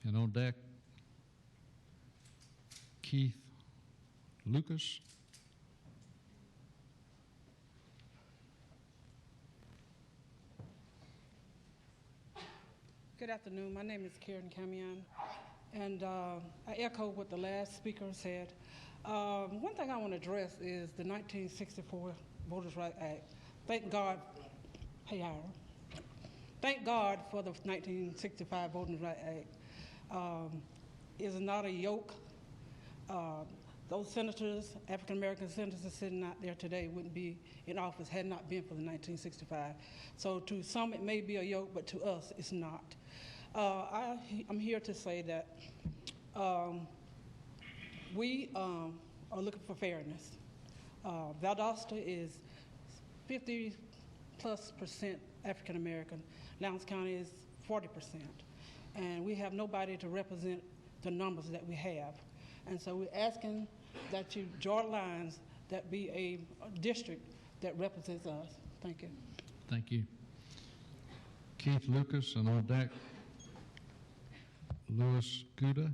And on deck, Keith Lucas. Good afternoon. My name is Karen Kamian, and I echo what the last speaker said. One thing I want to address is the 1964 Voters' Rights Act. Thank God, hey Ira. Thank God for the 1965 Voting Rights Act. Is not a yoke. Those senators, African American senators sitting out there today wouldn't be in office had not been for the 1965. So to some it may be a yoke, but to us it's not. I'm here to say that we are looking for fairness. Valdosta is 50+% African American. Lowndes County is 40%. And we have nobody to represent the numbers that we have. And so we're asking that you draw lines that be a district that represents us. Thank you. Thank you. Keith Lucas, and on deck, Louis Guda.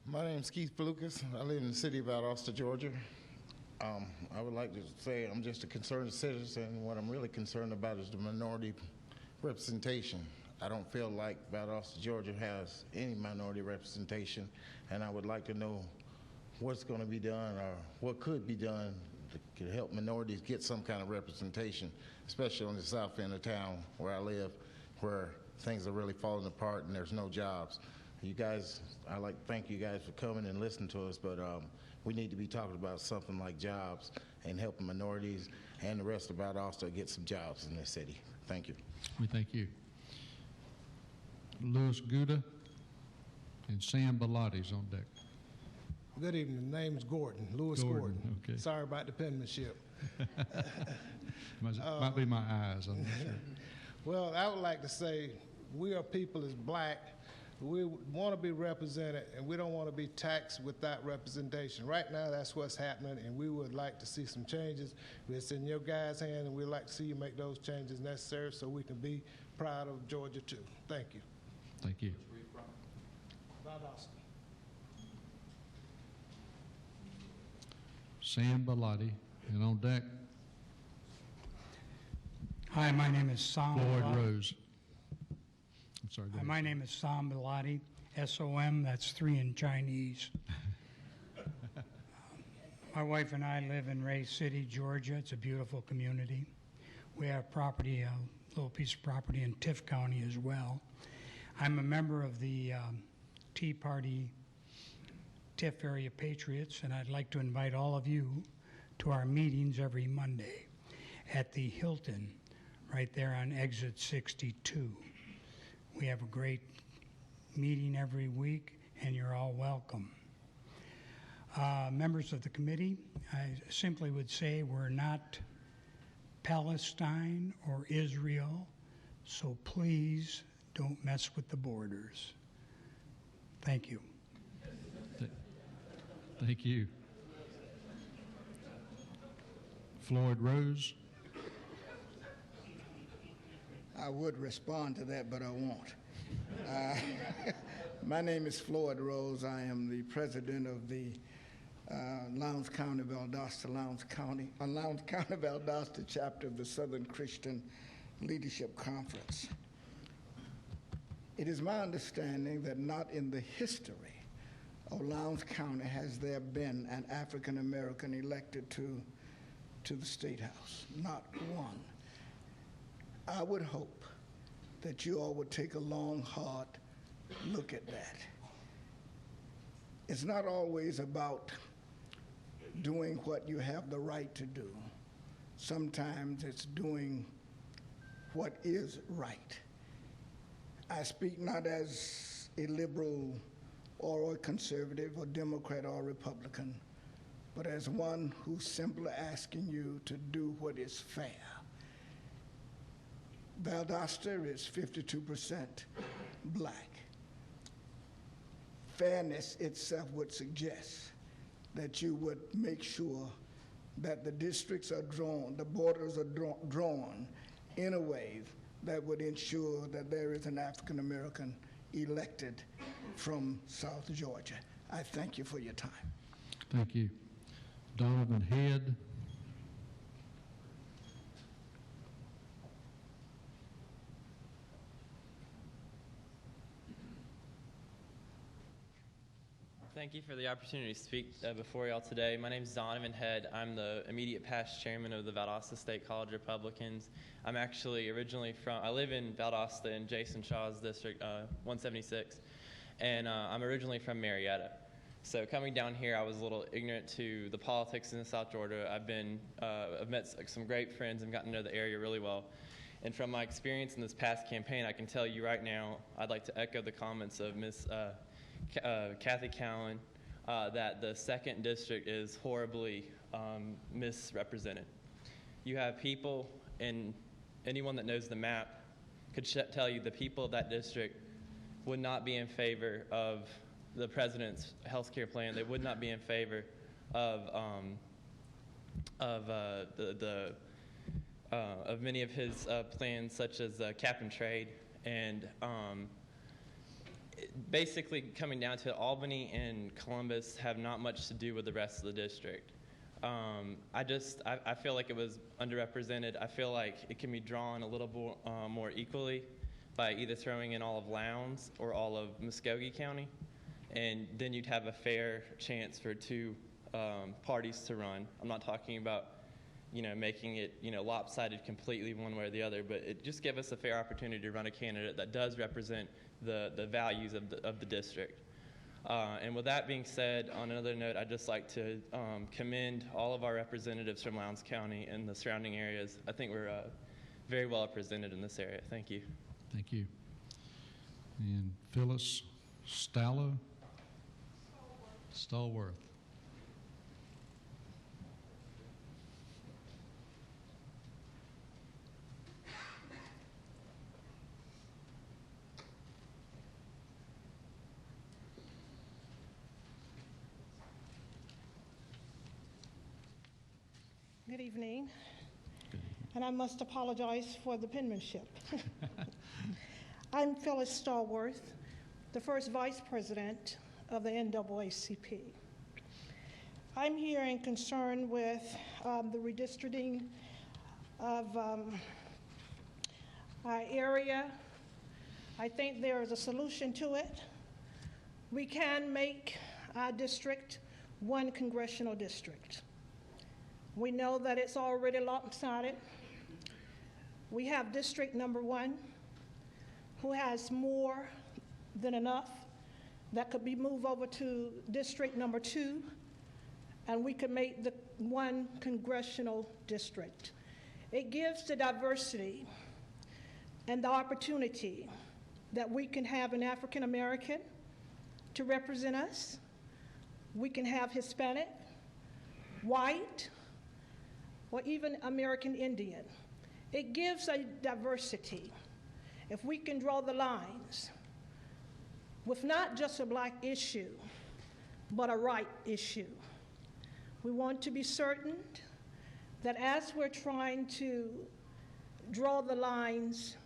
My name's Keith Lucas. I live in the city of Valdosta, Georgia. I would like to say I'm just a concerned citizen. What I'm really concerned about is the minority representation. I don't feel like Valdosta, Georgia has any minority representation, and I would like to know what's going to be done or what could be done to help minorities get some kind of representation, especially on the south end of town where I live, where things are really falling apart and there's no jobs. You guys, I like to thank you guys for coming and listening to us, but we need to be talking about something like jobs and helping minorities and the rest of Valdosta get some jobs in this city. Thank you. We thank you. Louis Guda and Sam Bilatti's on deck. Good evening. The name's Gordon, Louis Gordon. Okay. Sorry about the penmanship. Might be my eyes, I'm not sure. Well, I would like to say we are people as black. We want to be represented, and we don't want to be taxed without representation. Right now, that's what's happening, and we would like to see some changes. It's in your guys' hand, and we'd like to see you make those changes necessary so we can be proud of Georgia, too. Thank you. Thank you. Sam Bilatti, and on deck. Hi, my name is Sam. Floyd Rose. I'm sorry. go ahead. My name is Sam Biladi, S-O-M, that's 3 in Chinese. My wife and I live in Ray City, Georgia. It's a beautiful community. We have property, a little piece of property in Tiff County as well. I'm a member of the Tea Party Tiff Area Patriots, and I'd like to invite all of you to our meetings every Monday at the Hilton, right there on exit 62. We have a great meeting every week, and you're all welcome. Members of the committee, I simply would say we're not Palestine or Israel, so please don't mess with the borders. Thank you. Thank you. Floyd Rose. I would respond to that, but I won't. My name is Floyd Rose. I am the president of the Lowndes County, Valdosta, Lowndes County Valdosta chapter of the Southern Christian Leadership Conference. It is my understanding that not in the history of Lowndes County has there been an African American elected to the State House. Not one. I would hope that you all would take a long, hard look at that. It's not always about doing what you have the right to do. Sometimes it's doing what is right. I speak not as a liberal or a conservative or Democrat or Republican, but as one who's simply asking you to do what is fair. Valdosta is 52% black. Fairness itself would suggest that you would make sure that the districts are drawn, the borders are drawn in a way that would ensure that there is an African American elected from South Georgia. I thank you for your time. Thank you. Donovan Head. Thank you for the opportunity to speak before y'all today. My name is Donovan Head. I'm the immediate past chairman of the Valdosta State College Republicans. I'm actually originally I live in Valdosta in Jason Shaw's district, 176, and I'm originally from Marietta. So coming down here, I was a little ignorant to the politics in South Georgia. I've met some great friends and gotten to know the area really well. And from my experience in this past campaign, I can tell you right now, I'd like to echo the comments of Ms. Kathy Cowan, that the 2nd District is horribly misrepresented. You have people, and anyone that knows the map could tell you the people of that district would not be in favor of the president's health care plan. They would not be in favor of many of his plans, such as cap and trade, and basically coming down to Albany and Columbus have not much to do with the rest of the district. I feel like it was underrepresented. I feel like it can be drawn a little more equally by either throwing in all of Lowndes or all of Muskogee County, and then you'd have a fair chance for 2 parties to run. I'm not talking about making it lopsided completely one way or the other, but it just give us a fair opportunity to run a candidate that does represent the values of the district. And with that being said, on another note, I'd just like to commend all of our representatives from Lowndes County and the surrounding areas. I think we're very well represented in this area. Thank you. Thank you. And Phyllis Stalworth. Good evening. And I must apologize for the penmanship. I'm Phyllis Stallworth, the first vice president of the NAACP. I'm here in concern with the redistricting of our area. I think there is a solution to it. We can make our district one congressional district. We know that it's already lopsided. We have District Number 1, who has more than enough that could be moved over to District Number 2, and we could make the one congressional district. It gives the diversity and the opportunity that we can have an African American to represent us. We can have Hispanic, white, or even American Indian. It gives a diversity. If we can draw the lines with not just a black issue, but a right issue. We want to be certain that as we're trying to draw the lines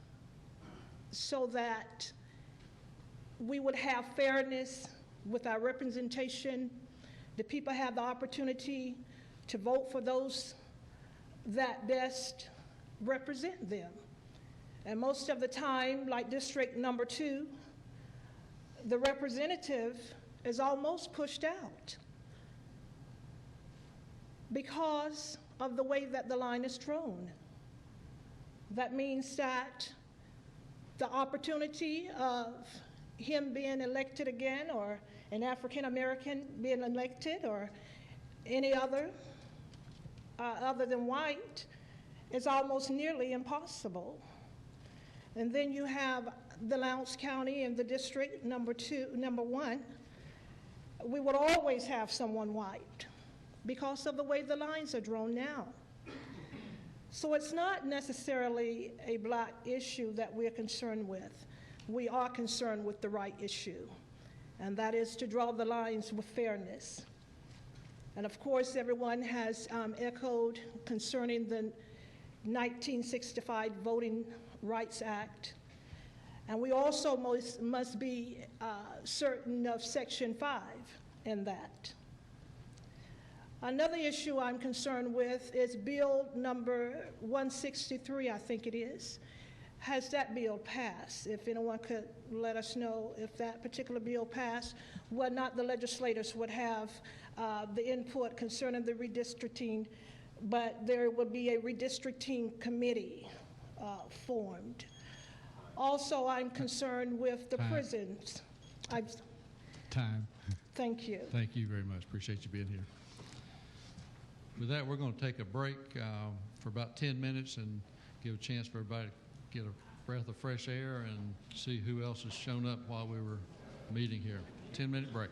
so that we would have fairness with our representation, the people have the opportunity to vote for those that best represent them. And most of the time, like District Number 2, the representative is almost pushed out because of the way that the line is drawn. That means that the opportunity of him being elected again, or an African American being elected, or any other than white, is almost nearly impossible. And then you have the Lowndes County and the District Number 1. We would always have someone white because of the way the lines are drawn now. So it's not necessarily a black issue that we're concerned with. We are concerned with the right issue, and that is to draw the lines with fairness. And of course, everyone has echoed concerning the 1965 Voting Rights Act. And we also must be certain of Section 5 in that. Another issue I'm concerned with is Bill number 163, I think it is. Has that bill passed? If anyone could let us know if that particular bill passed, whether or not the legislators would have the input concerning the redistricting, but there would be a redistricting committee formed. Also, I'm concerned with the prisons. Time. Thank you. Thank you very much. Appreciate you being here. With that, we're going to take a break for about 10 minutes and give a chance for everybody to get a breath of fresh air and see who else has shown up while we were meeting here. 10-minute break.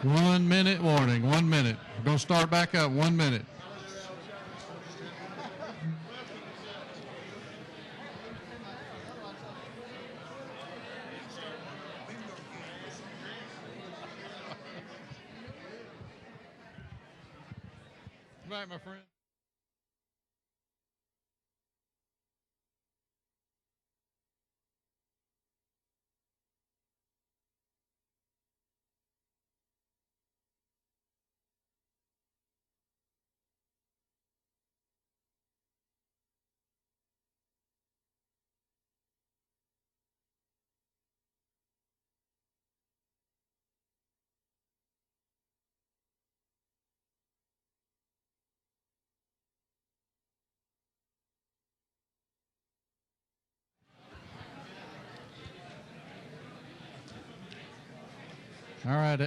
1 minute warning, 1 minute. We're going to start back up, 1 minute. Good night, my friend.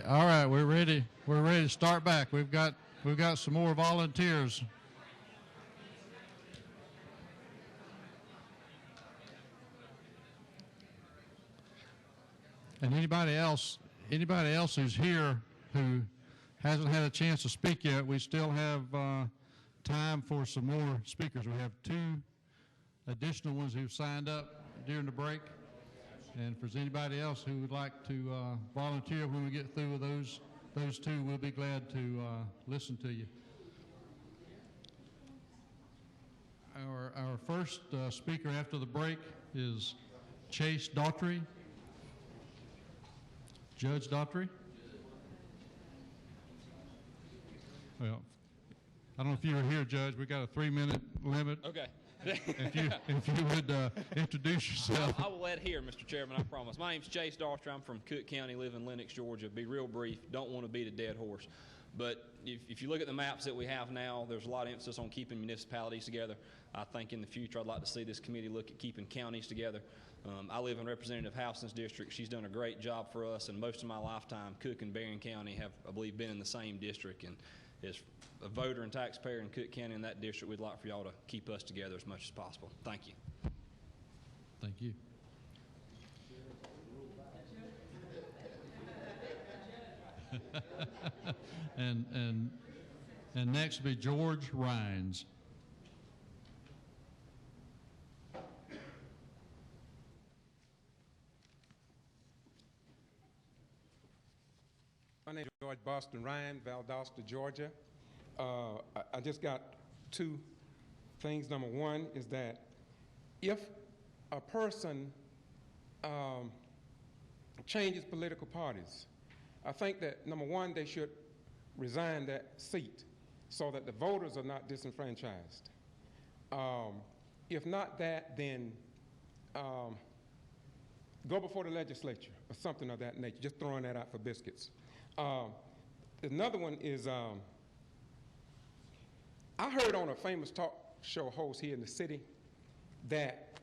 All right, we're ready. We're ready to start back. We've got some more volunteers. And anybody else who's here who hasn't had a chance to speak yet, we still have time for some more speakers. We have 2 additional ones who've signed up during the break. And if there's anybody else who would like to volunteer when we get through with those 2, we'll be glad to listen to you. Our first speaker after the break is Chase Daughtry. Judge Daughtry. Well, I don't know if you were here, Judge. We got a 3-minute limit. Okay. If you would introduce yourself. I will adhere, Mr. Chairman, I promise. My name's Chase Daughtry. I'm from Cook County, live in Lenox, Georgia. Be real brief. Don't want to beat a dead horse. But if you look at the maps that we have now, there's a lot of emphasis on keeping municipalities together. I think in the future I'd like to see this committee look at keeping counties together. I live in Representative Houston's district. She's done a great job for us, and most of my lifetime, Cook and Berrien County have, I believe, been in the same district. And as a voter and taxpayer in Cook County in that district, we'd like for y'all to keep us together as much as possible. Thank you. Thank you. and next will be George Rhines. My name is George Boston Ryan, Valdosta, Georgia. I just got 2 things. Number one is that if a person changes political parties, I think that, number one, they should resign that seat so that the voters are not disenfranchised. If not that, then go before the legislature or something of that nature, just throwing that out for biscuits. Another one is, I heard on a famous talk show host here in the city that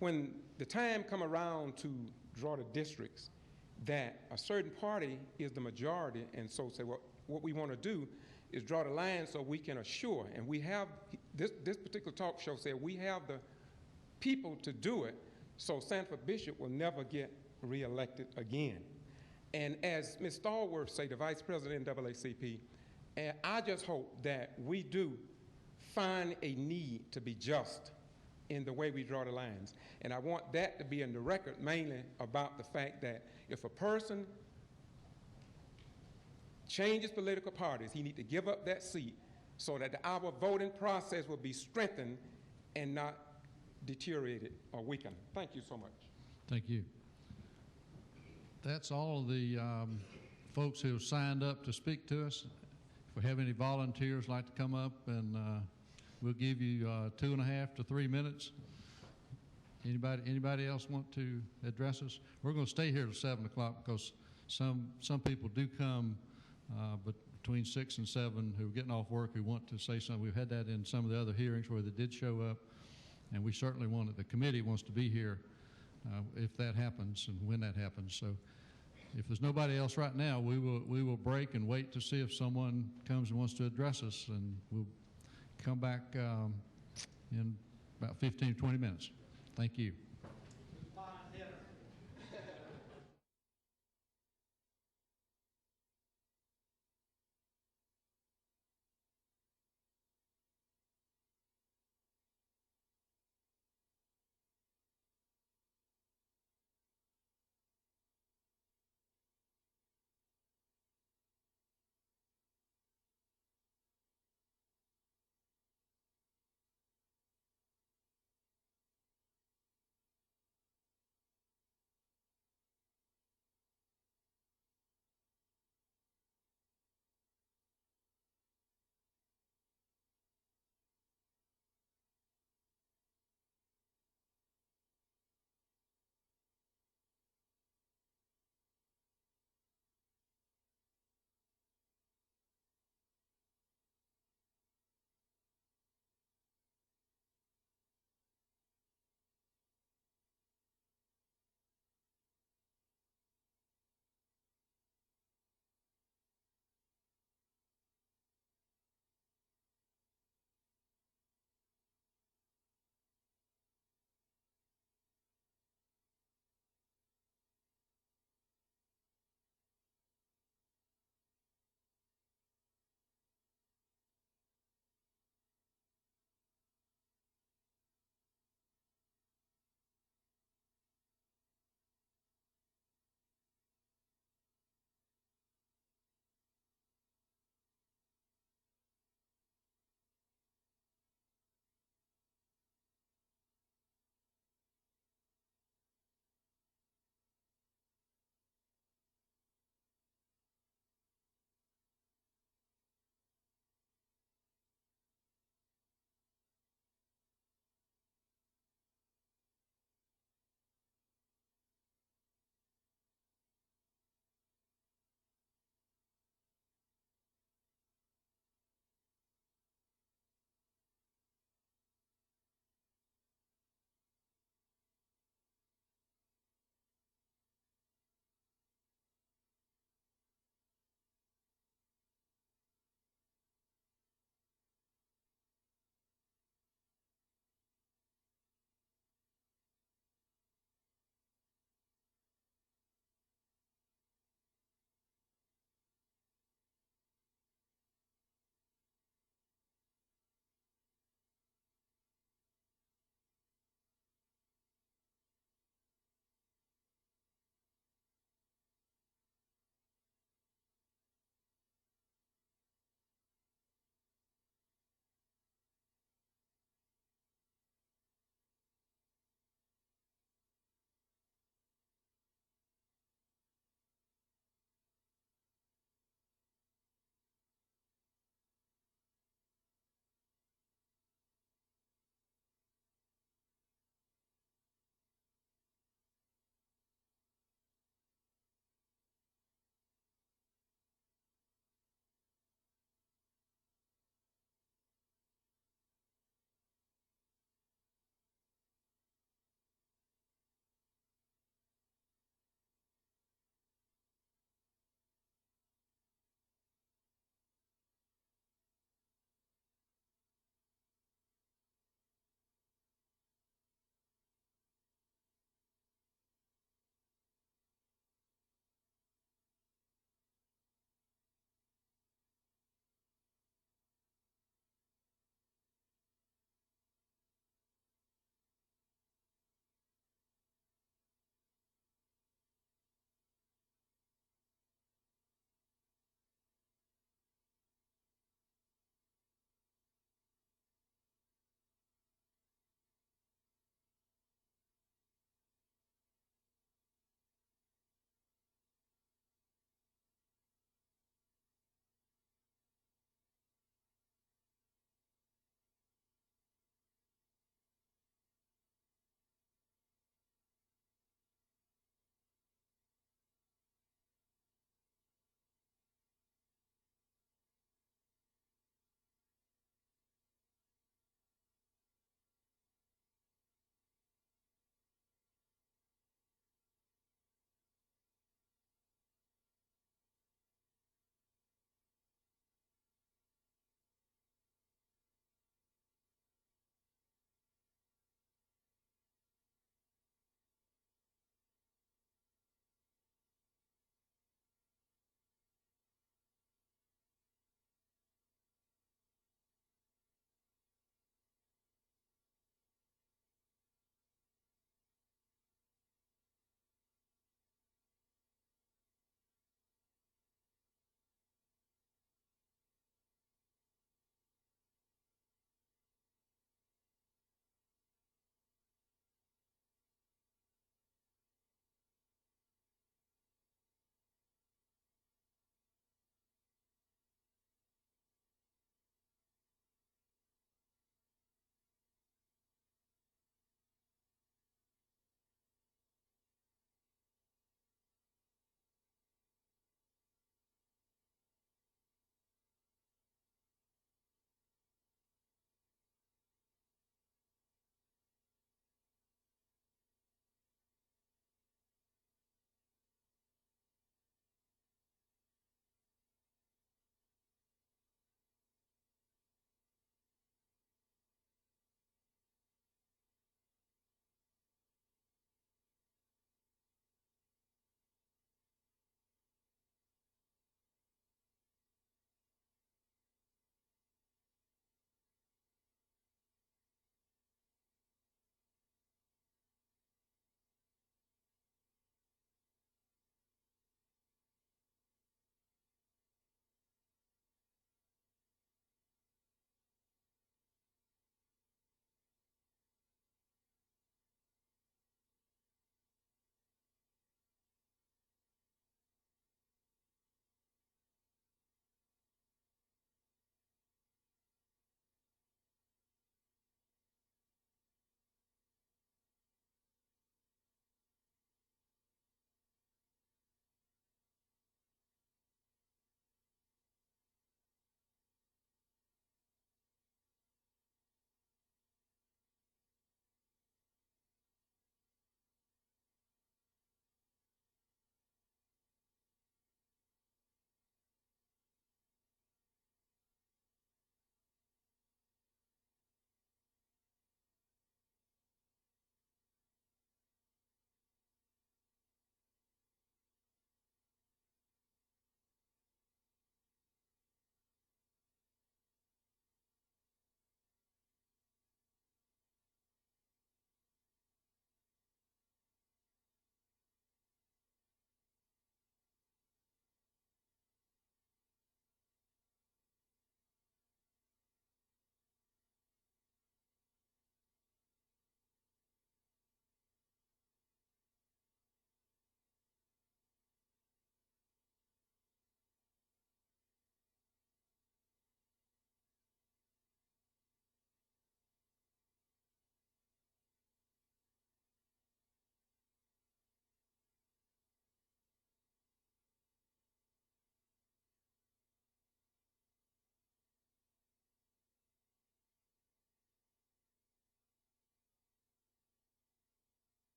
when the time come around to draw the districts, that a certain party is the majority, and so say, well, what we want to do is draw the line so we can assure, and we have, this particular talk show said we have the people to do it, so Sanford Bishop will never get reelected again. And as Ms. Stallworth say, the Vice President of NAACP, and I just hope that we do find a need to be just in the way we draw the lines. And I want that to be in the record mainly about the fact that if a person changes political parties, he needs to give up that seat so that our voting process will be strengthened and not deteriorated or weakened. Thank you so much. Thank you. That's all of the folks who have signed up to speak to us. If we have any volunteers like to come up, and we'll give you 2.5 to 3 minutes. Anybody else want to address us? We're going to stay here till 7 o'clock because some people do come but between 6 and 7 who are getting off work who want to say something. We've had that in some of the other hearings where they did show up, and we certainly want the committee wants to be here if that happens and when that happens. So if there's nobody else right now, we will break and wait to see if someone comes and wants to address us, and we'll come back in about 15 to 20 minutes. Thank you.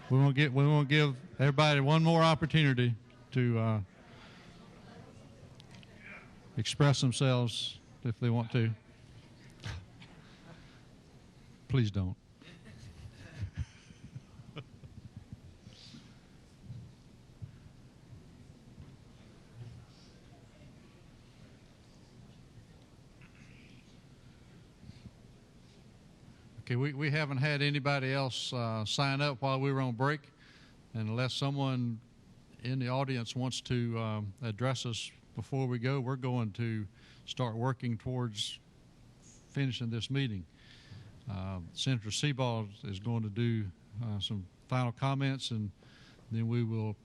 We want to give everybody one more opportunity to express themselves if they want to. Please don't. Okay, we haven't had anybody else sign up while we were on break, and unless someone in the audience wants to address us before we go, we're going to start working towards finishing this meeting. Senator Seabaugh is going to do some final comments, and then we will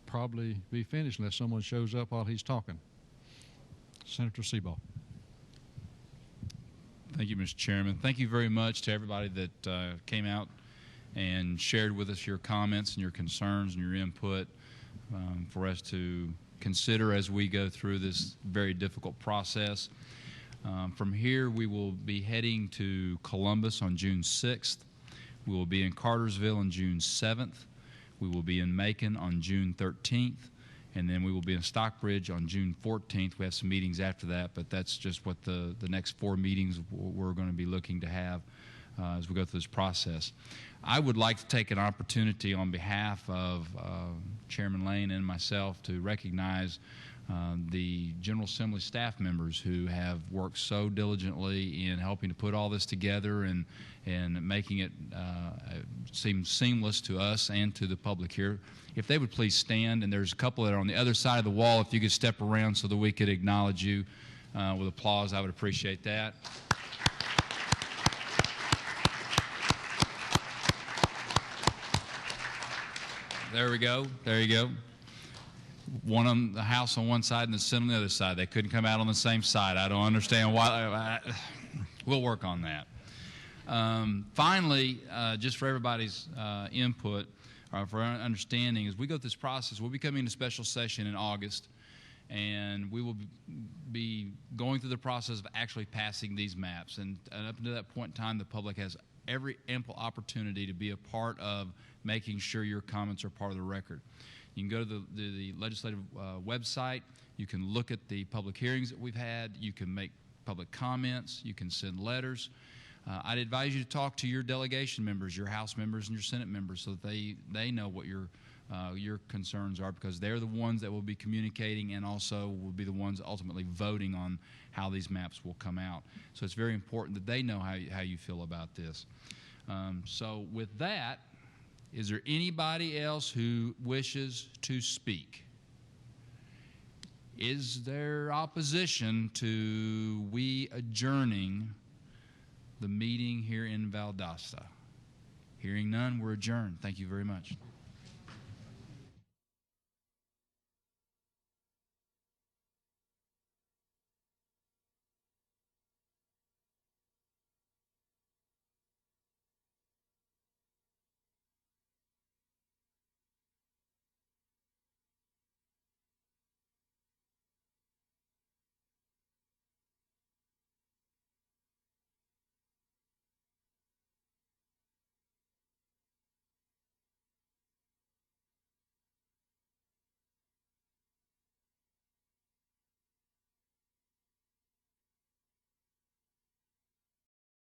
probably be finished unless someone shows up while he's talking. Senator Seabaugh. Thank you, Mr. Chairman. Thank you very much to everybody that came out and shared with us your comments and your concerns and your input for us to consider as we go through this very difficult process. From here, we will be heading to Columbus on June 6th. We will be in Cartersville on June 7th. We will be in Macon on June 13th. And then we will be in Stockbridge on June 14th. We have some meetings after that, but that's just what the next 4 meetings we're going to be looking to have as we go through this process. I would like to take an opportunity on behalf of Chairman Lane and myself to recognize the General Assembly staff members who have worked so diligently in helping to put all this together and making it seem seamless to us and to the public here. If they would please stand, and there's a couple that are on the other side of the wall, if you could step around so that we could acknowledge you with applause, I would appreciate that. There we go. There you go. One on the House on one side and the Senate on the other side. They couldn't come out on the same side. I don't understand why. We'll work on that. Finally, just for everybody's input, for our understanding, as we go through this process, we'll be coming to special session in August, and we will be going through the process of actually passing these maps. And up until that point in time, the public has every ample opportunity to be a part of making sure your comments are part of the record. You can go to the legislative website. You can look at the public hearings that we've had. You can make public comments. You can send letters. I'd advise you to talk to your delegation members, your House members, and your Senate members so that they know what your concerns are, because they're the ones that will be communicating and also will be the ones ultimately voting on how these maps will come out. So it's very important that they know how you feel about this. So with that, is there anybody else who wishes to speak? Is there opposition to we adjourning the meeting here in Valdosta? Hearing none, we're adjourned. Thank you very much.